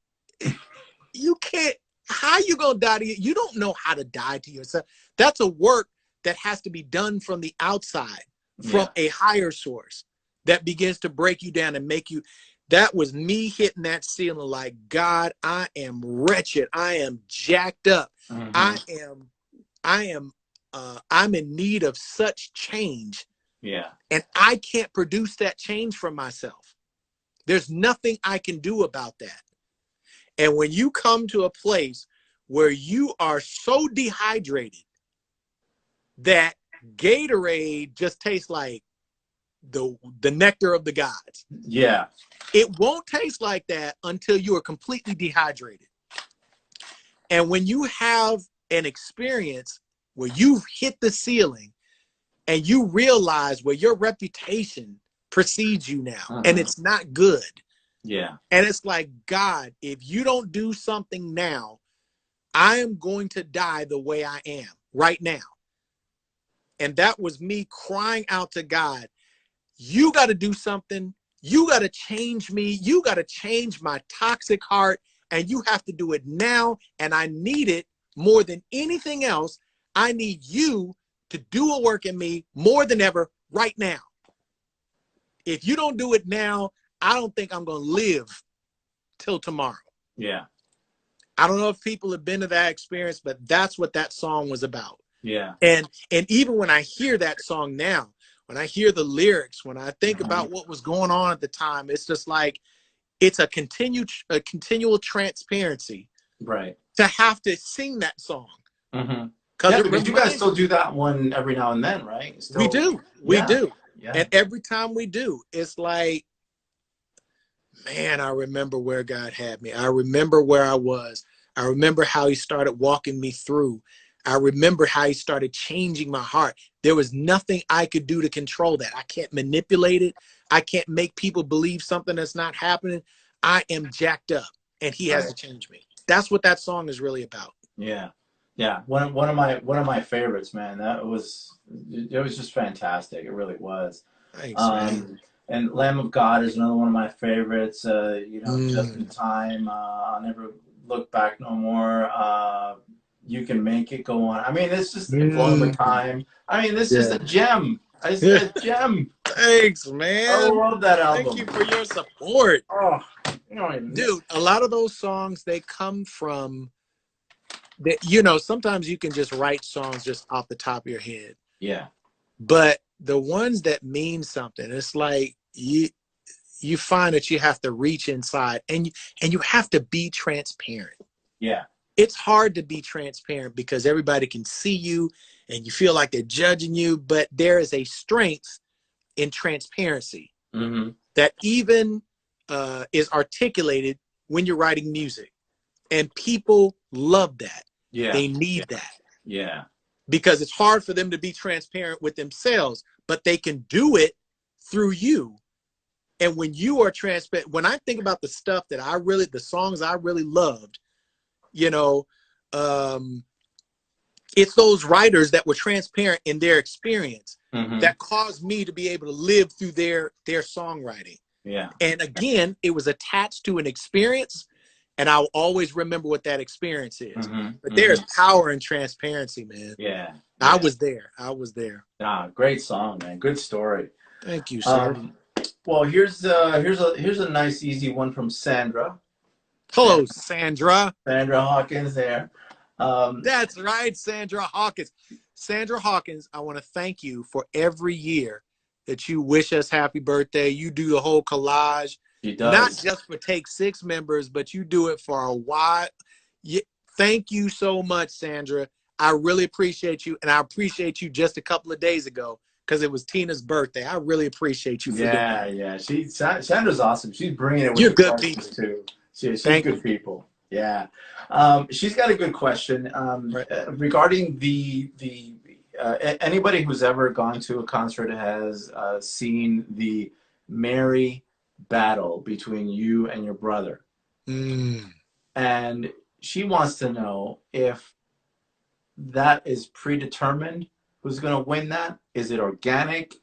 You can't, how you going to die to you? You don't know how to die to yourself. That's a work that has to be done from the outside, from a higher source that begins to break you down and make you. That was me hitting that ceiling like, God, I am wretched. I am jacked up. Mm-hmm. I'm in need of such change. Yeah. And I can't produce that change for myself. There's nothing I can do about that. And when you come to a place where you are so dehydrated that Gatorade just tastes like the nectar of the gods. Yeah. It won't taste like that until you are completely dehydrated. And when you have an experience where you've hit the ceiling and you realize where your reputation precedes you now, and it's not good. Yeah. And it's like, God, if you don't do something now, I am going to die the way I am right now. And that was me crying out to God, you got to do something. You got to change me. You got to change my toxic heart. And you have to do it now. And I need it more than anything else. I need you to do a work in me more than ever right now. If you don't do it now, I don't think I'm going to live till tomorrow. Yeah. I don't know if people have been to that experience, but that's what that song was about. Yeah. And even when I hear that song now, when I hear the lyrics, when I think about what was going on at the time, it's just like, it's a continual transparency. Right. To have to sing that song. Mm-hmm. Because you guys still do that one every now and then, right? Still, we do. We do. Yeah. And every time we do, it's like, man, I remember where God had me. I remember where I was. I remember how he started walking me through. I remember how he started changing my heart. There was nothing I could do to control that. I can't manipulate it. I can't make people believe something that's not happening. I am jacked up and he has to change me. That's what that song is really about. Yeah. Yeah. One of my favorites, man. It was just fantastic. It really was. Thanks, man. And Lamb of God is another one of my favorites. Just in time. I'll never look back no more. You can make it go on. I mean, it's just over time. I mean, this is a gem. It's a gem. Thanks, man. I love that album. Thank you for your support. Oh, dude, a lot of those songs, they come from, sometimes you can just write songs just off the top of your head. Yeah. But the ones that mean something, it's like you find that you have to reach inside and you have to be transparent. Yeah. It's hard to be transparent because everybody can see you and you feel like they're judging you, but there is a strength in transparency that even is articulated when you're writing music. And people love that. Yeah. They need that. Yeah. Because it's hard for them to be transparent with themselves, but they can do it through you. And when you are transparent, when I think about the stuff that the songs I really loved, you know, it's those writers that were transparent in their experience that caused me to be able to live through their songwriting. Yeah. And again, it was attached to an experience, and I'll always remember what that experience is. But there's power in transparency, man. Yeah. I was there. Ah, great song, man. Good story. Thank you, sir. Well, here's a nice easy one from Sandra. Hello, Sandra. Sandra Hawkins there. That's right, Sandra Hawkins. Sandra Hawkins, I want to thank you for every year that you wish us happy birthday. You do the whole collage. She does. Not just for Take Six members, but you do it for a wide. Thank you so much, Sandra. I really appreciate you, and I appreciate you just a couple of days ago because it was Tina's birthday. I really appreciate you for doing that. Yeah. Sandra's awesome. She's bringing it with You're the good questions people. too. She's good people. Yeah. She's got a good question regarding the anybody who's ever gone to a concert has seen the Mary battle between you and your brother. And she wants to know if that is predetermined. Who's going to win that? Is it organic?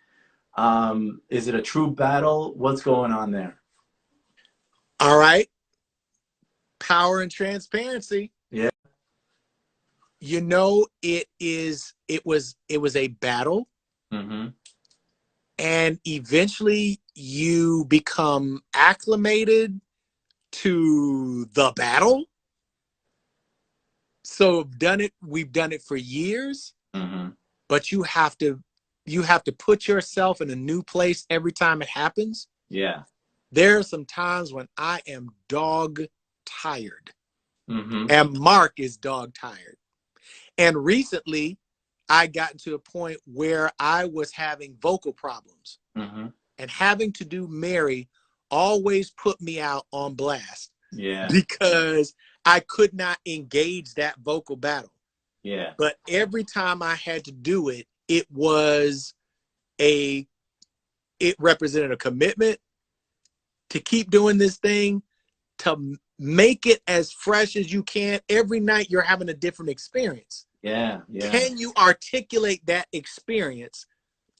Is it a true battle? What's going on there? All right. Power and transparency. Yeah. You know, it was a battle. And eventually you become acclimated to the battle. So we've done it for years, but you have to put yourself in a new place every time it happens. Yeah. There are some times when I am dog tired and Mark is dog tired. And recently I got to a point where I was having vocal problems and having to do Mary always put me out on blast. Yeah. Because I could not engage that vocal battle. Yeah. But every time I had to do it, it represented a commitment to keep doing this thing, to make it as fresh as you can. Every night you're having a different experience. Yeah. Can you articulate that experience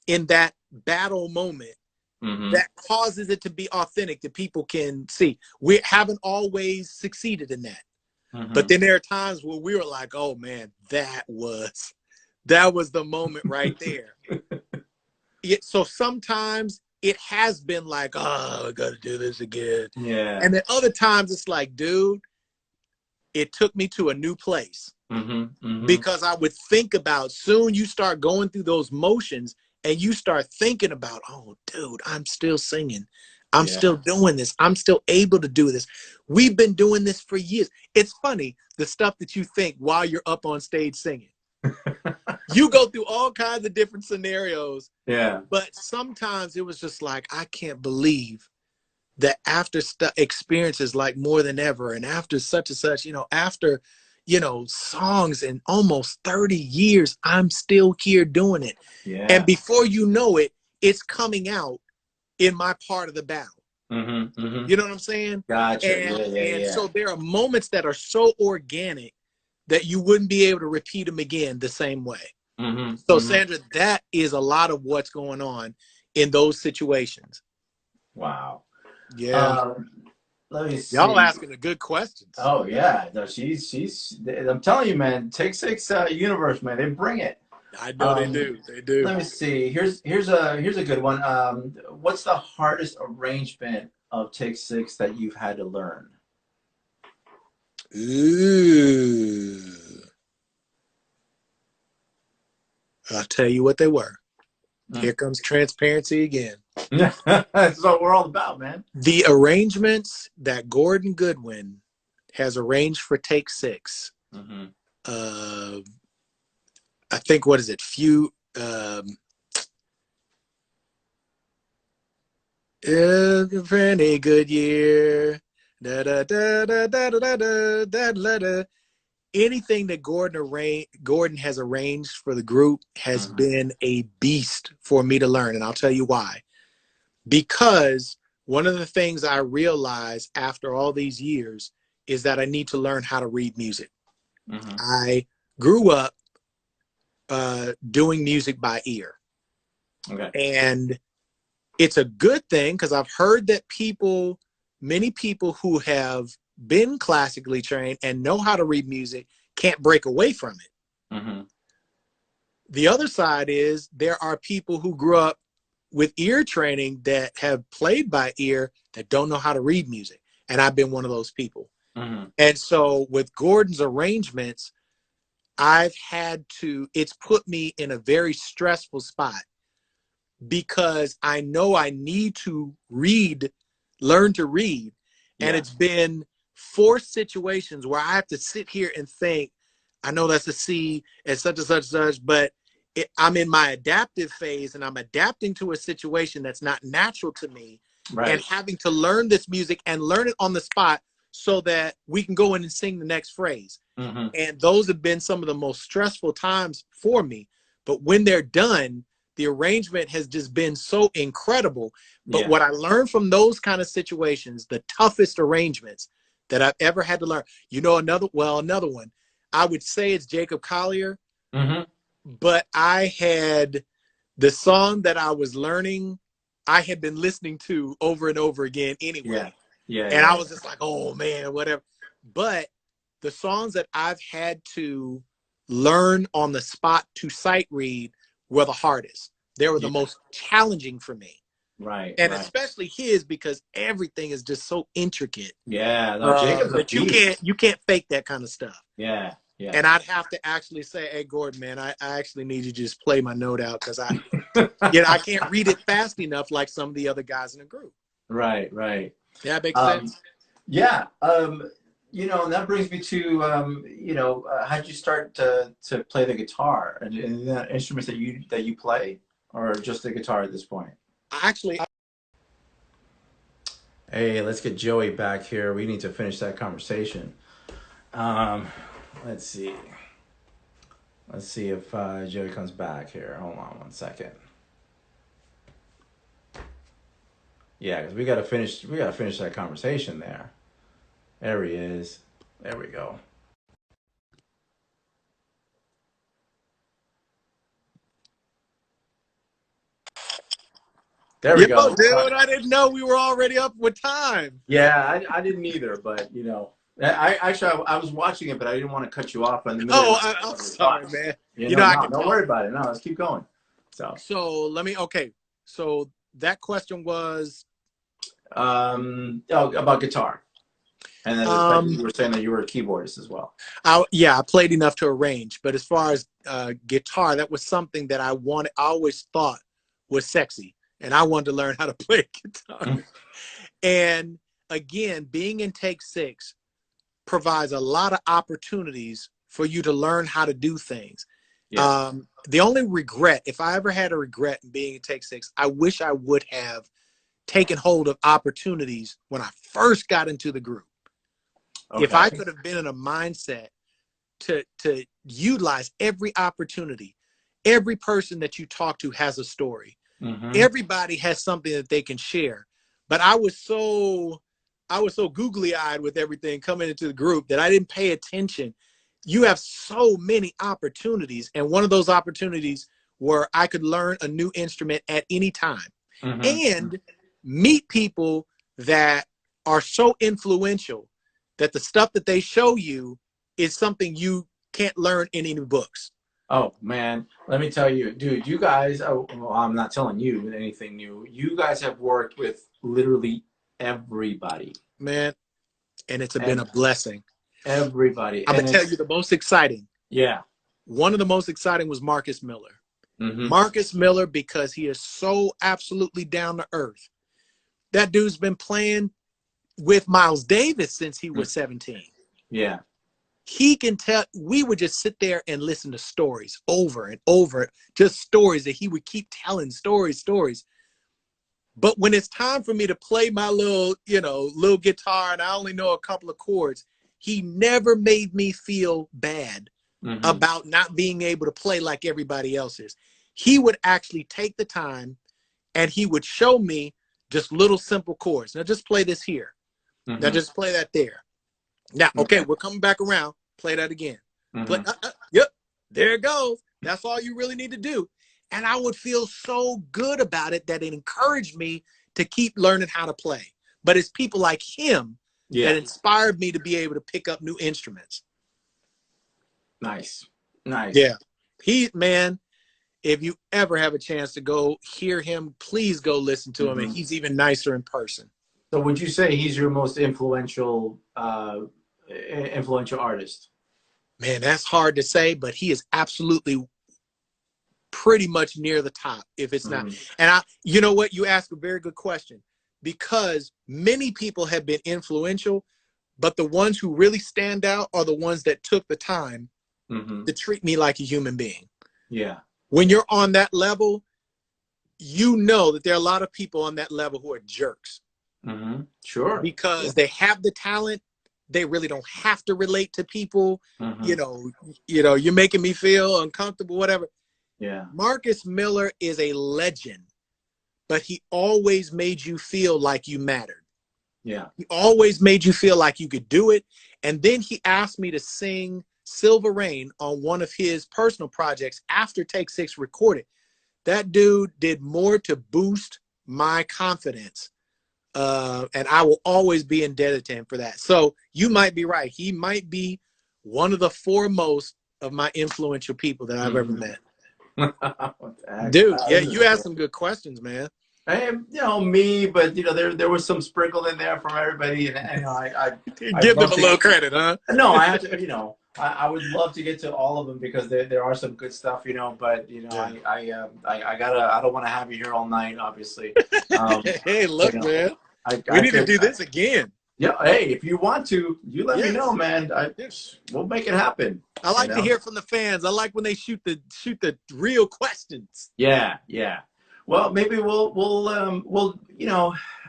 in that battle moment that causes it to be authentic, that people can see? We haven't always succeeded in that. But then there are times where we were like, oh man, that was the moment right there. So sometimes it has been like, oh, I got to do this again. Yeah. And then other times it's like, dude, it took me to a new place. Because I would think about, soon you start going through those motions and you start thinking about, oh, dude, I'm still singing. I'm still doing this. I'm still able to do this. We've been doing this for years. It's funny, the stuff that you think while you're up on stage singing. You go through all kinds of different scenarios. Yeah. But sometimes it was just like, I can't believe that after experiences like More Than Ever and after such and such, after, songs in almost 30 years, I'm still here doing it. Yeah. And before you know it, it's coming out in my part of the battle. You know what I'm saying? Gotcha. And so there are moments that are so organic that you wouldn't be able to repeat them again the same way. So Sandra, that is a lot of what's going on in those situations. Wow. Yeah. Let me see. Y'all asking the good questions. Oh yeah. No, she's I'm telling you, man, Take Six universe, man, they bring it. I know they do. They do. Let me see. Here's a good one. What's the hardest arrangement of Take Six that you've had to learn? Ooh. I'll tell you what they were. Here comes transparency again. That's what we're all about, man. The arrangements that Gordon Goodwin has arranged for Take Six. I think, what is it? Pretty good year. Da da da da da da da da da da. Anything that Gordon has arranged for the group has been a beast for me to learn, and I'll tell you why. Because one of the things I realized after all these years is that I need to learn how to read music. I grew up doing music by ear. Okay. And it's a good thing because I've heard that many people who have been classically trained and know how to read music can't break away from it. The other side is there are people who grew up with ear training that have played by ear that don't know how to read music. And I've been one of those people. And so with Gordon's arrangements, it's put me in a very stressful spot because I know I need to learn to read. And it's been 4 situations where I have to sit here and think, I know that's a C and such and such, but I'm in my adaptive phase and I'm adapting to a situation that's not natural to me, and having to learn this music and learn it on the spot so that we can go in and sing the next phrase. And those have been some of the most stressful times for me. But when they're done, the arrangement has just been so incredible. But what I learned from those kind of situations, the toughest arrangements that I've ever had to learn, another one, I would say it's Jacob Collier. But I had the song that I was learning, I had been listening to over and over again anyway. And I was just like, oh man, whatever. But the songs that I've had to learn on the spot to sight read were the hardest. They were the most challenging for me. And especially his, because everything is just so intricate. Jacob's a that you can't fake that kind of stuff. Yeah. And I'd have to actually say, hey, Gordon, man, I actually need you to just play my note out because I can't read it fast enough like some of the other guys in the group. Right. Yeah, that makes sense. Yeah. And that brings me to, how'd you start to play the guitar and the instruments that you play, or just the guitar at this point? Hey, let's get Joey back here. We need to finish that conversation. Let's see. Let's see if Joey comes back here. Hold on one second. Yeah, because we gotta finish that conversation there. There he is. There we go. There we go. Dude, I didn't know we were already up with time. Yeah, I didn't either, but I was watching it, but I didn't want to cut you off in the middle. I'm sorry, man. Don't worry about it. No, let's keep going. So So that question was about guitar, and then you were saying that you were a keyboardist as well. I played enough to arrange, but as far as guitar, that was something that I always thought was sexy, and I wanted to learn how to play guitar. And again, being in Take 6 provides a lot of opportunities for you to learn how to do things. The only regret, if I ever had a regret in being in Take 6, I wish I would have taken hold of opportunities when I first got into the group. If I could have been in a mindset to utilize every opportunity, every person that you talk to has a story. Everybody has something that they can share. But I was so googly-eyed with everything coming into the group that I didn't pay attention. You have so many opportunities, and one of those opportunities where I could learn a new instrument at any time and meet people that are so influential that the stuff that they show you is something you can't learn in any books. Oh man, let me tell you, dude, you guys, I'm not telling you anything new. You guys have worked with literally everybody. Man, and it's been a blessing. Everybody. I'm going to tell you the most exciting. Yeah. One of the most exciting was Marcus Miller. Marcus Miller, because he is so absolutely down to earth. That dude's been playing with Miles Davis since he was 17. Yeah. He can tell, we would just sit there and listen to stories over and over, just stories that he would keep telling, stories. But when it's time for me to play my little guitar and I only know a couple of chords, he never made me feel bad about not being able to play like everybody else is. He would actually take the time and he would show me just little simple chords. Now just play this here. Now just play that there. Now, okay, we're coming back around. Play that again. Play, yep, there it goes. That's all you really need to do. And I would feel so good about it that it encouraged me to keep learning how to play. But it's people like him that inspired me to be able to pick up new instruments. Nice. Nice. Yeah. Man, if you ever have a chance to go hear him, please go listen to him. And he's even nicer in person. So would you say he's your most influential artist? Man, that's hard to say, but he is absolutely pretty much near the top, if it's not. And you know what? You asked a very good question, because many people have been influential, but the ones who really stand out are the ones that took the time to treat me like a human being. Yeah. When you're on that level, you know that there are a lot of people on that level who are jerks. Sure. Because they have the talent. They really don't have to relate to people. You know, you're making me feel uncomfortable, whatever. Yeah. Marcus Miller is a legend, but he always made you feel like you mattered. Yeah. He always made you feel like you could do it. And then he asked me to sing Silver Rain on one of his personal projects after Take Six recorded. That dude did more to boost my confidence. And I will always be indebted to him for that. So you might be right. He might be one of the foremost of my influential people that I've ever met. Dude, yeah, you asked some good questions, man. Me, but there was some sprinkled in there from everybody, and I give them a little credit, huh? No, I have to, I would love to get to all of them because there are some good stuff, but I don't want to have you here all night, obviously. Hey, look, man, we need to do this again. Yeah, hey, if you want to, you let me know, man. We'll make it happen. I like to hear from the fans. I like when they shoot the real questions. Yeah, yeah. Well, maybe we'll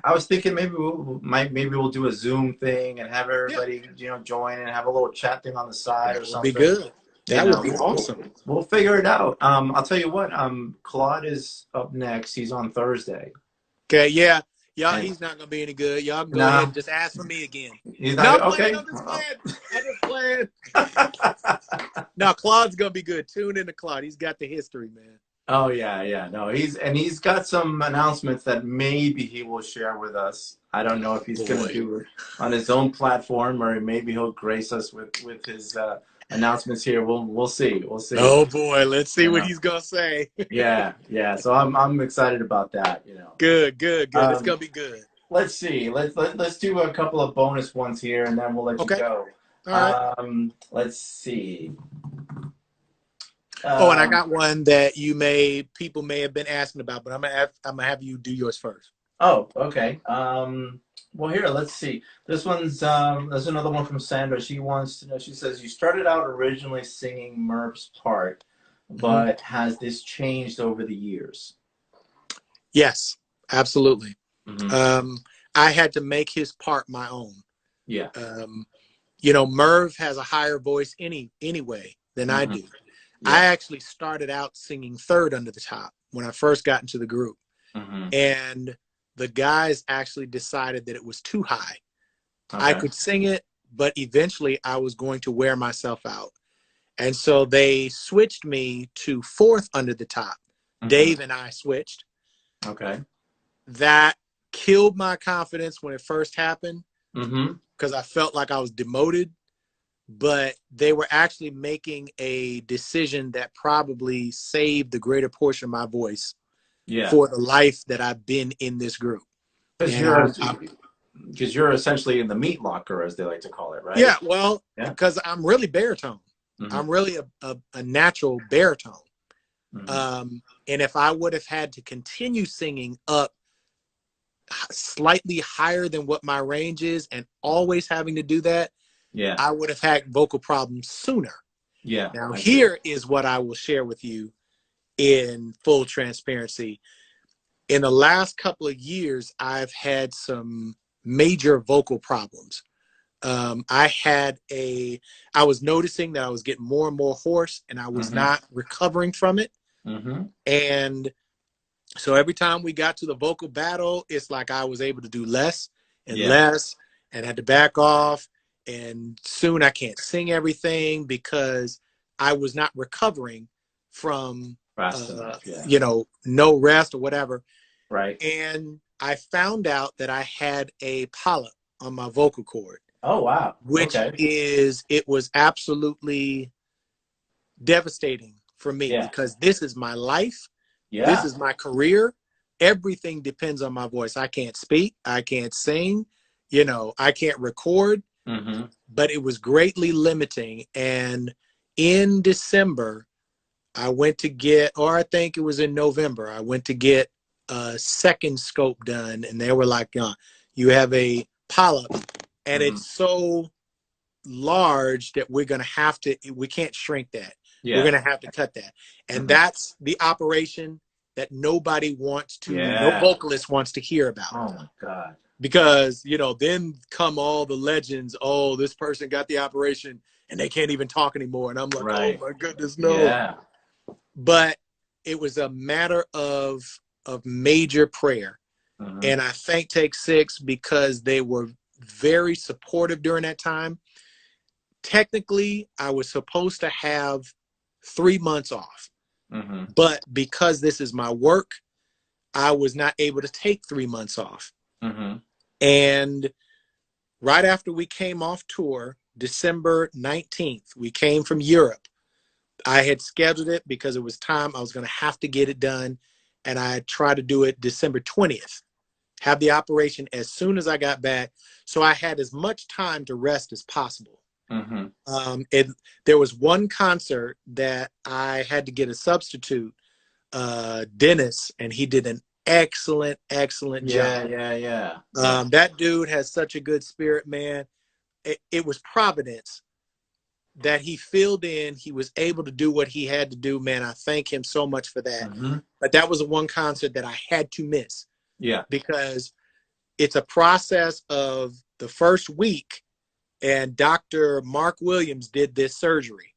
I was thinking maybe we'll do a Zoom thing and have everybody join and have a little chat thing on the side or something. Would be good. That would be awesome. We'll figure it out. I'll tell you what. Claude is up next. He's on Thursday. Okay. Yeah. Y'all, he's not gonna be any good. Y'all can go ahead and just ask for me again. He's not okay. I'm just playing. No, Claude's gonna be good. Tune into Claude. He's got the history, man. Oh yeah. No, he's got some announcements that maybe he will share with us. I don't know if he's gonna do it on his own platform or maybe he'll grace us with his announcements here. We'll see. We'll see. Oh boy, let's see what he's gonna say. Yeah. So I'm excited about that. Good. It's gonna be good. Let's see. Let's do a couple of bonus ones here, and then we'll let you go. All right. Let's see. And I got one that people may have been asking about, but I'm gonna have you do yours first. Oh, okay. Well, here, let's see. This one's there's another one from Sandra. She wants to know. She says you started out originally singing Murph's part, but has this changed over the years? Yes, absolutely. I had to make his part my own. Yeah. Merv has a higher voice anyway than I do. Yeah. I actually started out singing third under the top when I first got into the group. And the guys actually decided that it was too high. Okay. I could sing it, but eventually I was going to wear myself out. And so they switched me to fourth under the top. Dave and I switched. Okay. That killed my confidence when it first happened because I felt like I was demoted. But they were actually making a decision that probably saved the greater portion of my voice for the life that I've been in this group. Because you're essentially in the meat locker, as they like to call it, right? Yeah, well, because I'm really baritone. I'm really a natural baritone. And if I would have had to continue singing up slightly higher than what my range is and always having to do that, I would have had vocal problems sooner. Yeah. Now, here is what I will share with you in full transparency. In the last couple of years, I've had some major vocal problems. I was noticing that I was getting more and more hoarse and I was Mm-hmm. not recovering from it. Mm-hmm. And so every time we got to the vocal battle, it's like I was able to do less and Yeah. less and had to back off. And soon I can't sing everything because I was not recovering from, Fast enough. Yeah. no rest or whatever. Right. And I found out that I had a polyp on my vocal cord, Oh, wow. which Okay. it was absolutely devastating for me Yeah. because this is my life. This Yeah. is my career. Everything depends on my voice. I can't speak. I can't sing. I can't record, Mm-hmm. but it was greatly limiting. And in December, I went to get, or I think it was in November, I went to get a second scope done. And they were like, you have a polyp and Mm-hmm. it's so large that we can't shrink that. We're Yeah. going to have to cut that. And Mm-hmm. that's the operation that no Yeah. vocalist wants to hear about. Oh my God. Because, then come all the legends. Oh, this person got the operation and they can't even talk anymore. And I'm like, oh Right. my goodness, no. Yeah. But it was a matter of major prayer. Mm-hmm. And I thank Take Six because they were very supportive during that time. Technically, I was supposed to have 3 months off, Mm-hmm. but because this is my work, I was not able to take 3 months off. Mm-hmm. And right after we came off tour, December 19th, we came from Europe. I had scheduled it because it was time I was going to have to get it done. And I tried to do it December 20th, have the operation as soon as I got back. So I had as much time to rest as possible. Mm-hmm. There was one concert that I had to get a substitute, Dennis, and he did an excellent Yeah. job. Yeah. Yeah. Yeah. That dude has such a good spirit, man. It was Providence that he filled in. He was able to do what he had to do, man. I thank him so much for that. Mm-hmm. But that was the one concert that I had to miss Yeah. because it's a process of the first week, and Dr. Mark Williams did this surgery.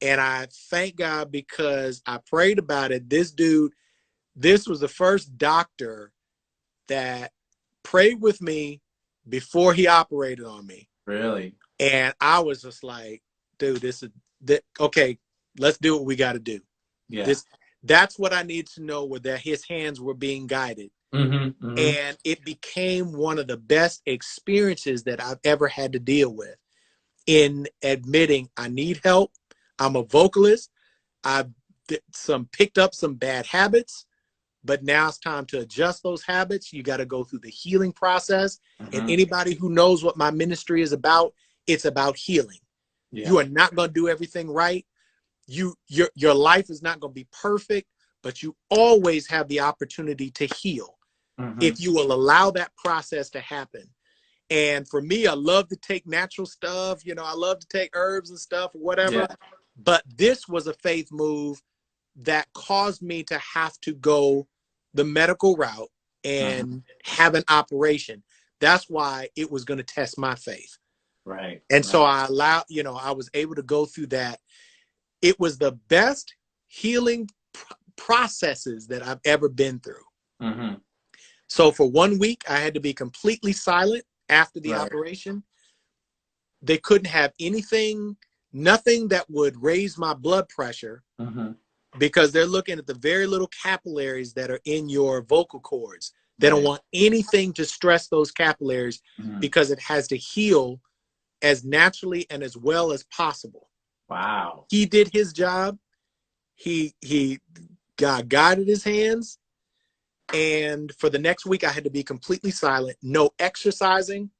And I thank God because I prayed about it. This was the first doctor that prayed with me before he operated on me. Really? And I was just like, dude, okay, let's do what we got to do. Yeah. That's what I need to know, that his hands were being guided. Mm-hmm. Mm-hmm. And it became one of the best experiences that I've ever had to deal with in admitting I need help. I'm a vocalist. I've picked up some bad habits, but now it's time to adjust those habits. You got to go through the healing process. Mm-hmm. And anybody who knows what my ministry is about, it's about healing. Yeah. You are not going to do everything right. Your life is not going to be perfect, but you always have the opportunity to heal if you will allow that process to happen. And for me, I love to take natural stuff. I love to take herbs and stuff or whatever. Yeah. But this was a faith move that caused me to have to go the medical route and have an operation. That's why it was going to test my faith. Right. And so I was able to go through that. It was the best healing processes that I've ever been through. Mm-hmm. So for 1 week, I had to be completely silent after the operation. They couldn't have nothing that would raise my blood pressure because they're looking at the very little capillaries that are in your vocal cords. They don't want anything to stress those capillaries because it has to heal as naturally and as well as possible. Wow. He did his job. He God guided his hands. And for the next week, I had to be completely silent. No exercising.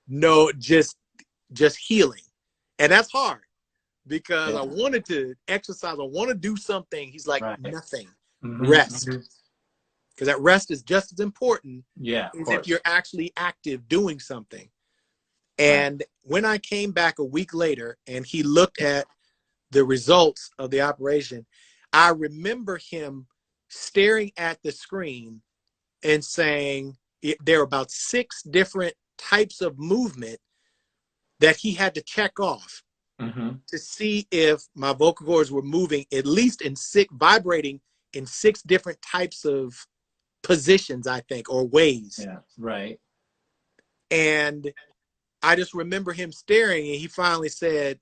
No, just healing. And that's hard because I wanted to exercise. I want to do something. He's like, nothing. Rest. Because that rest is just as important as if you're actually active doing something. And when I came back a week later and he looked at the results of the operation, I remember him staring at the screen and saying there are about 6 different types of movement that he had to check off to see if my vocal cords were moving at least vibrating in 6 different types of positions, I think, or ways. Yeah, right. And I just remember him staring, and he finally said,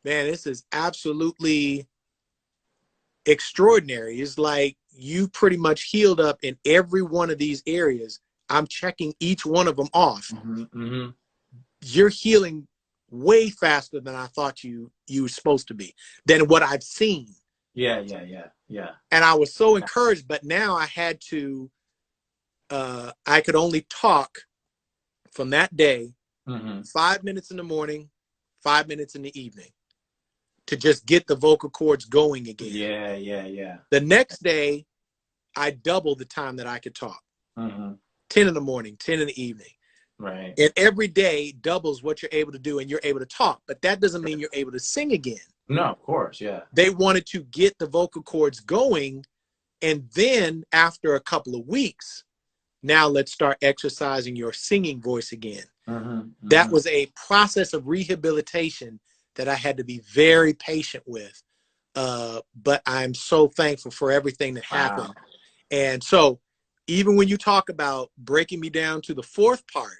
man, this is absolutely extraordinary. It's like you pretty much healed up in every one of these areas. I'm checking each one of them off. You're healing way faster than I thought you were supposed to be, than what I've seen. Yeah. And I was so encouraged, but now I had to, I could only talk from that day, 5 minutes in the morning, 5 minutes in the evening, to just get the vocal cords going again. Yeah. The next day, I doubled the time that I could talk. 10 in the morning, 10 in the evening. Right. And every day doubles what you're able to do, and you're able to talk. But that doesn't mean you're able to sing again. No, of course, yeah. They wanted to get the vocal cords going, and then after a couple of weeks, now let's start exercising your singing voice again. That was a process of rehabilitation that I had to be very patient with. But I'm so thankful for everything that happened. And so even when you talk about breaking me down to the 4th part,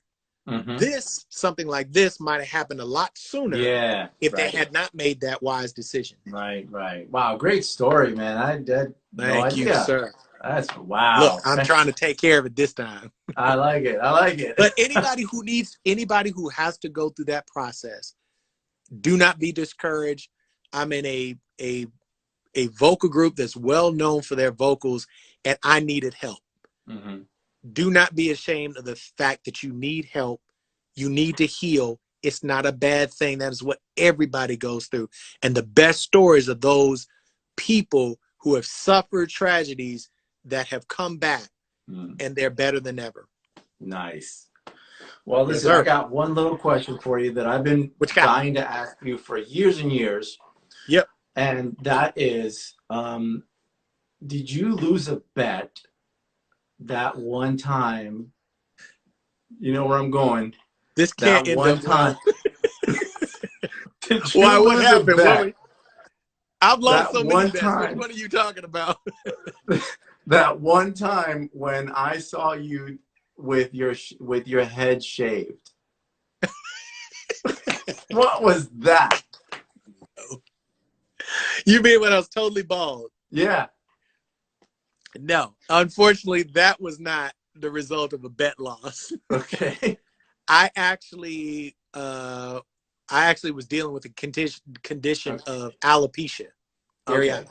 something like this might have happened a lot sooner if they had not made that wise decision. Right. Wow, great story, man. I had no idea. Thank you, sir. That's wow. Look, I'm trying to take care of it this time. I like it. But anybody who has to go through that process, do not be discouraged. I'm in a vocal group that's well known for their vocals, and I needed help. Do not be ashamed of the fact that you need help. You need to heal. It's not a bad thing. That is what everybody goes through. And the best stories are those people who have suffered tragedies that have come back and they're better than ever. Nice. Well, listen, I got one little question for you that I've been dying to ask you for years and years. Yep. And that is, did you lose a bet that one time? You know where I'm going. This can't end one up time. Why? What happened? I've lost so many bets. Time, which one are you talking about? That one time when I saw you with your head shaved. What was that? You mean when I was totally bald? Yeah. No, unfortunately, that was not the result of a bet loss. Okay. I actually was dealing with a condition of alopecia areata.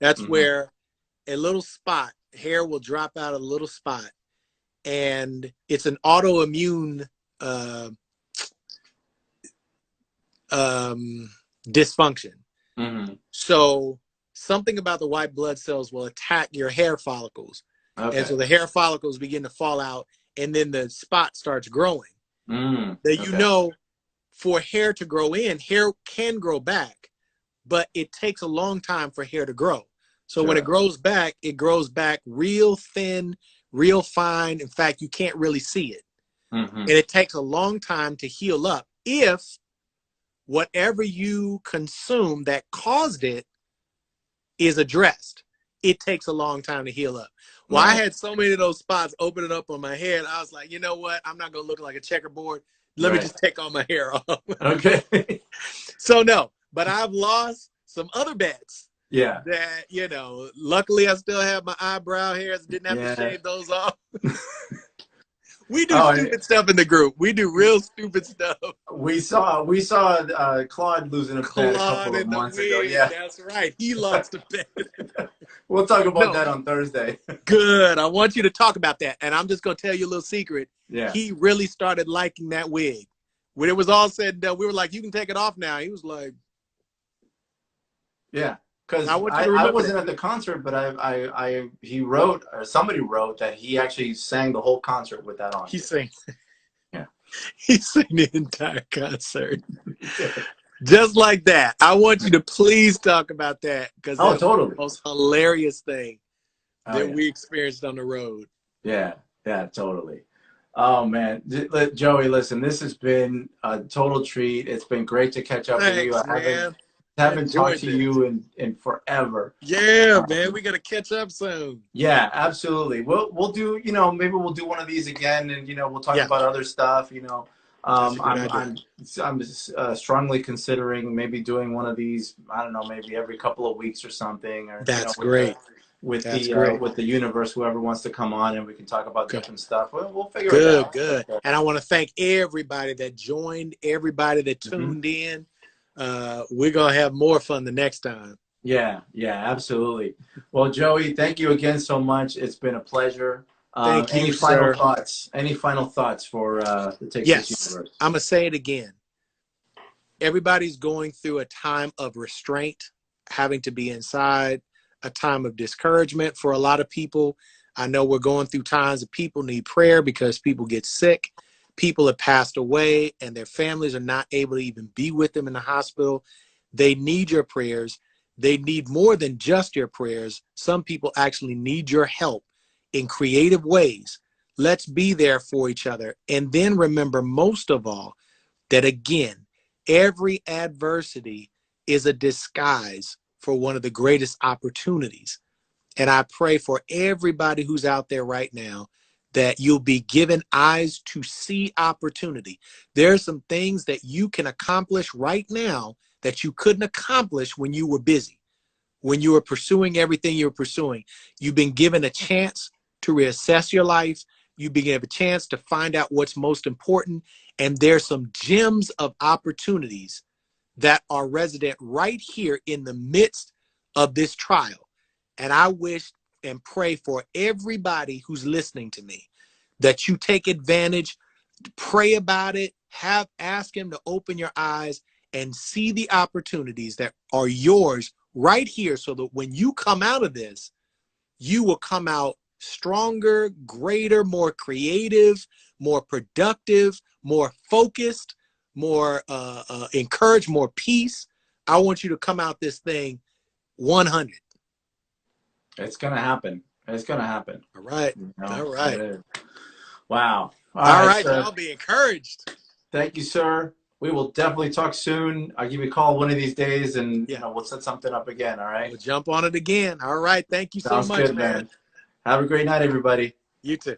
That's where a little spot, hair will drop out of a little spot, and it's an autoimmune dysfunction. So something about the white blood cells will attack your hair follicles. And so the hair follicles begin to fall out, and then the spot starts growing. You know, for hair to grow in, hair can grow back, but it takes a long time for hair to grow. So when it grows back real thin, real fine. In fact, you can't really see it. And it takes a long time to heal up if whatever you consume that caused it is addressed. It takes a long time to heal up. Well, I had so many of those spots opening up on my head. I was like, you know what? I'm not going to look like a checkerboard. Let me just take all my hair off. Okay. So no, but I've lost some other bets. Yeah. That, you know, luckily I still have my eyebrow hairs. Didn't have to shave those off. We do stupid stuff in the group. We do real stupid stuff. We saw Claude losing a bet a couple of months ago. Yeah, that's right. He lost a bet. We'll talk about that on Thursday. Good. I want you to talk about that. And I'm just going to tell you a little secret. Yeah. He really started liking that wig. When it was all said and done, we were like, you can take it off now. He was like, yeah. Because I wasn't at the concert, but somebody wrote that he actually sang the whole concert with that on. He sang. Yeah. He sang the entire concert. Just like that. I want you to please talk about that, because that's totally the most hilarious thing. Oh that yeah. we experienced on the road. Yeah. Yeah. Totally. Oh man, Joey, listen, this has been a total treat. It's been great to catch up with you. Thanks, I man. I haven't talked enjoyed to this. you in forever. Yeah, man. We got to catch up soon. Yeah, absolutely. We'll do, maybe we'll do one of these again, and we'll talk Yeah, about other stuff. that's a good idea. I'm strongly considering maybe doing one of these. I don't know, maybe every couple of weeks or something, or That's great. That's great. with the universe, whoever wants to come on, and we can talk about Good. different stuff. We'll figure it Good, out. good. And I want to thank everybody that joined, everybody that Mhm. tuned in. We're going to have more fun the next time. Yeah, yeah, absolutely. Well, Joey, thank you again so much. It's been a pleasure. Thank Any you, final sir. thoughts? Any final thoughts for the Texas Yes, universe? I'm going to say it again. Everybody's going through a time of restraint, having to be inside, a time of discouragement for a lot of people. I know we're going through times that people need prayer because people get sick. People have passed away and their families are not able to even be with them in the hospital. They need your prayers. They need more than just your prayers. Some people actually need your help in creative ways. Let's be there for each other. And then remember, most of all, that again, every adversity is a disguise for one of the greatest opportunities. And I pray for everybody who's out there right now that you'll be given eyes to see opportunity. There are some things that you can accomplish right now that you couldn't accomplish when you were busy, when you were pursuing everything you were pursuing. You've been given a chance to reassess your life. You've been given a chance to find out what's most important. And there's some gems of opportunities that are resident right here in the midst of this trial. And I wish and pray for everybody who's listening to me that you take advantage, pray about it, ask him to open your eyes and see the opportunities that are yours right here so that when you come out of this, you will come out stronger, greater, more creative, more productive, more focused, more encouraged, more peace. I want you to come out this thing 100. It's gonna happen. It's gonna happen. All right. All right. It is. Wow. All All right, right. sir. Y'all be encouraged. Thank you, sir. We will definitely talk soon. I'll give you a call one of these days, and Yeah. we'll set something up again. All right. We'll jump on it again. All right. Thank you so Sounds much, good, man. man. Have a great night, everybody. You too.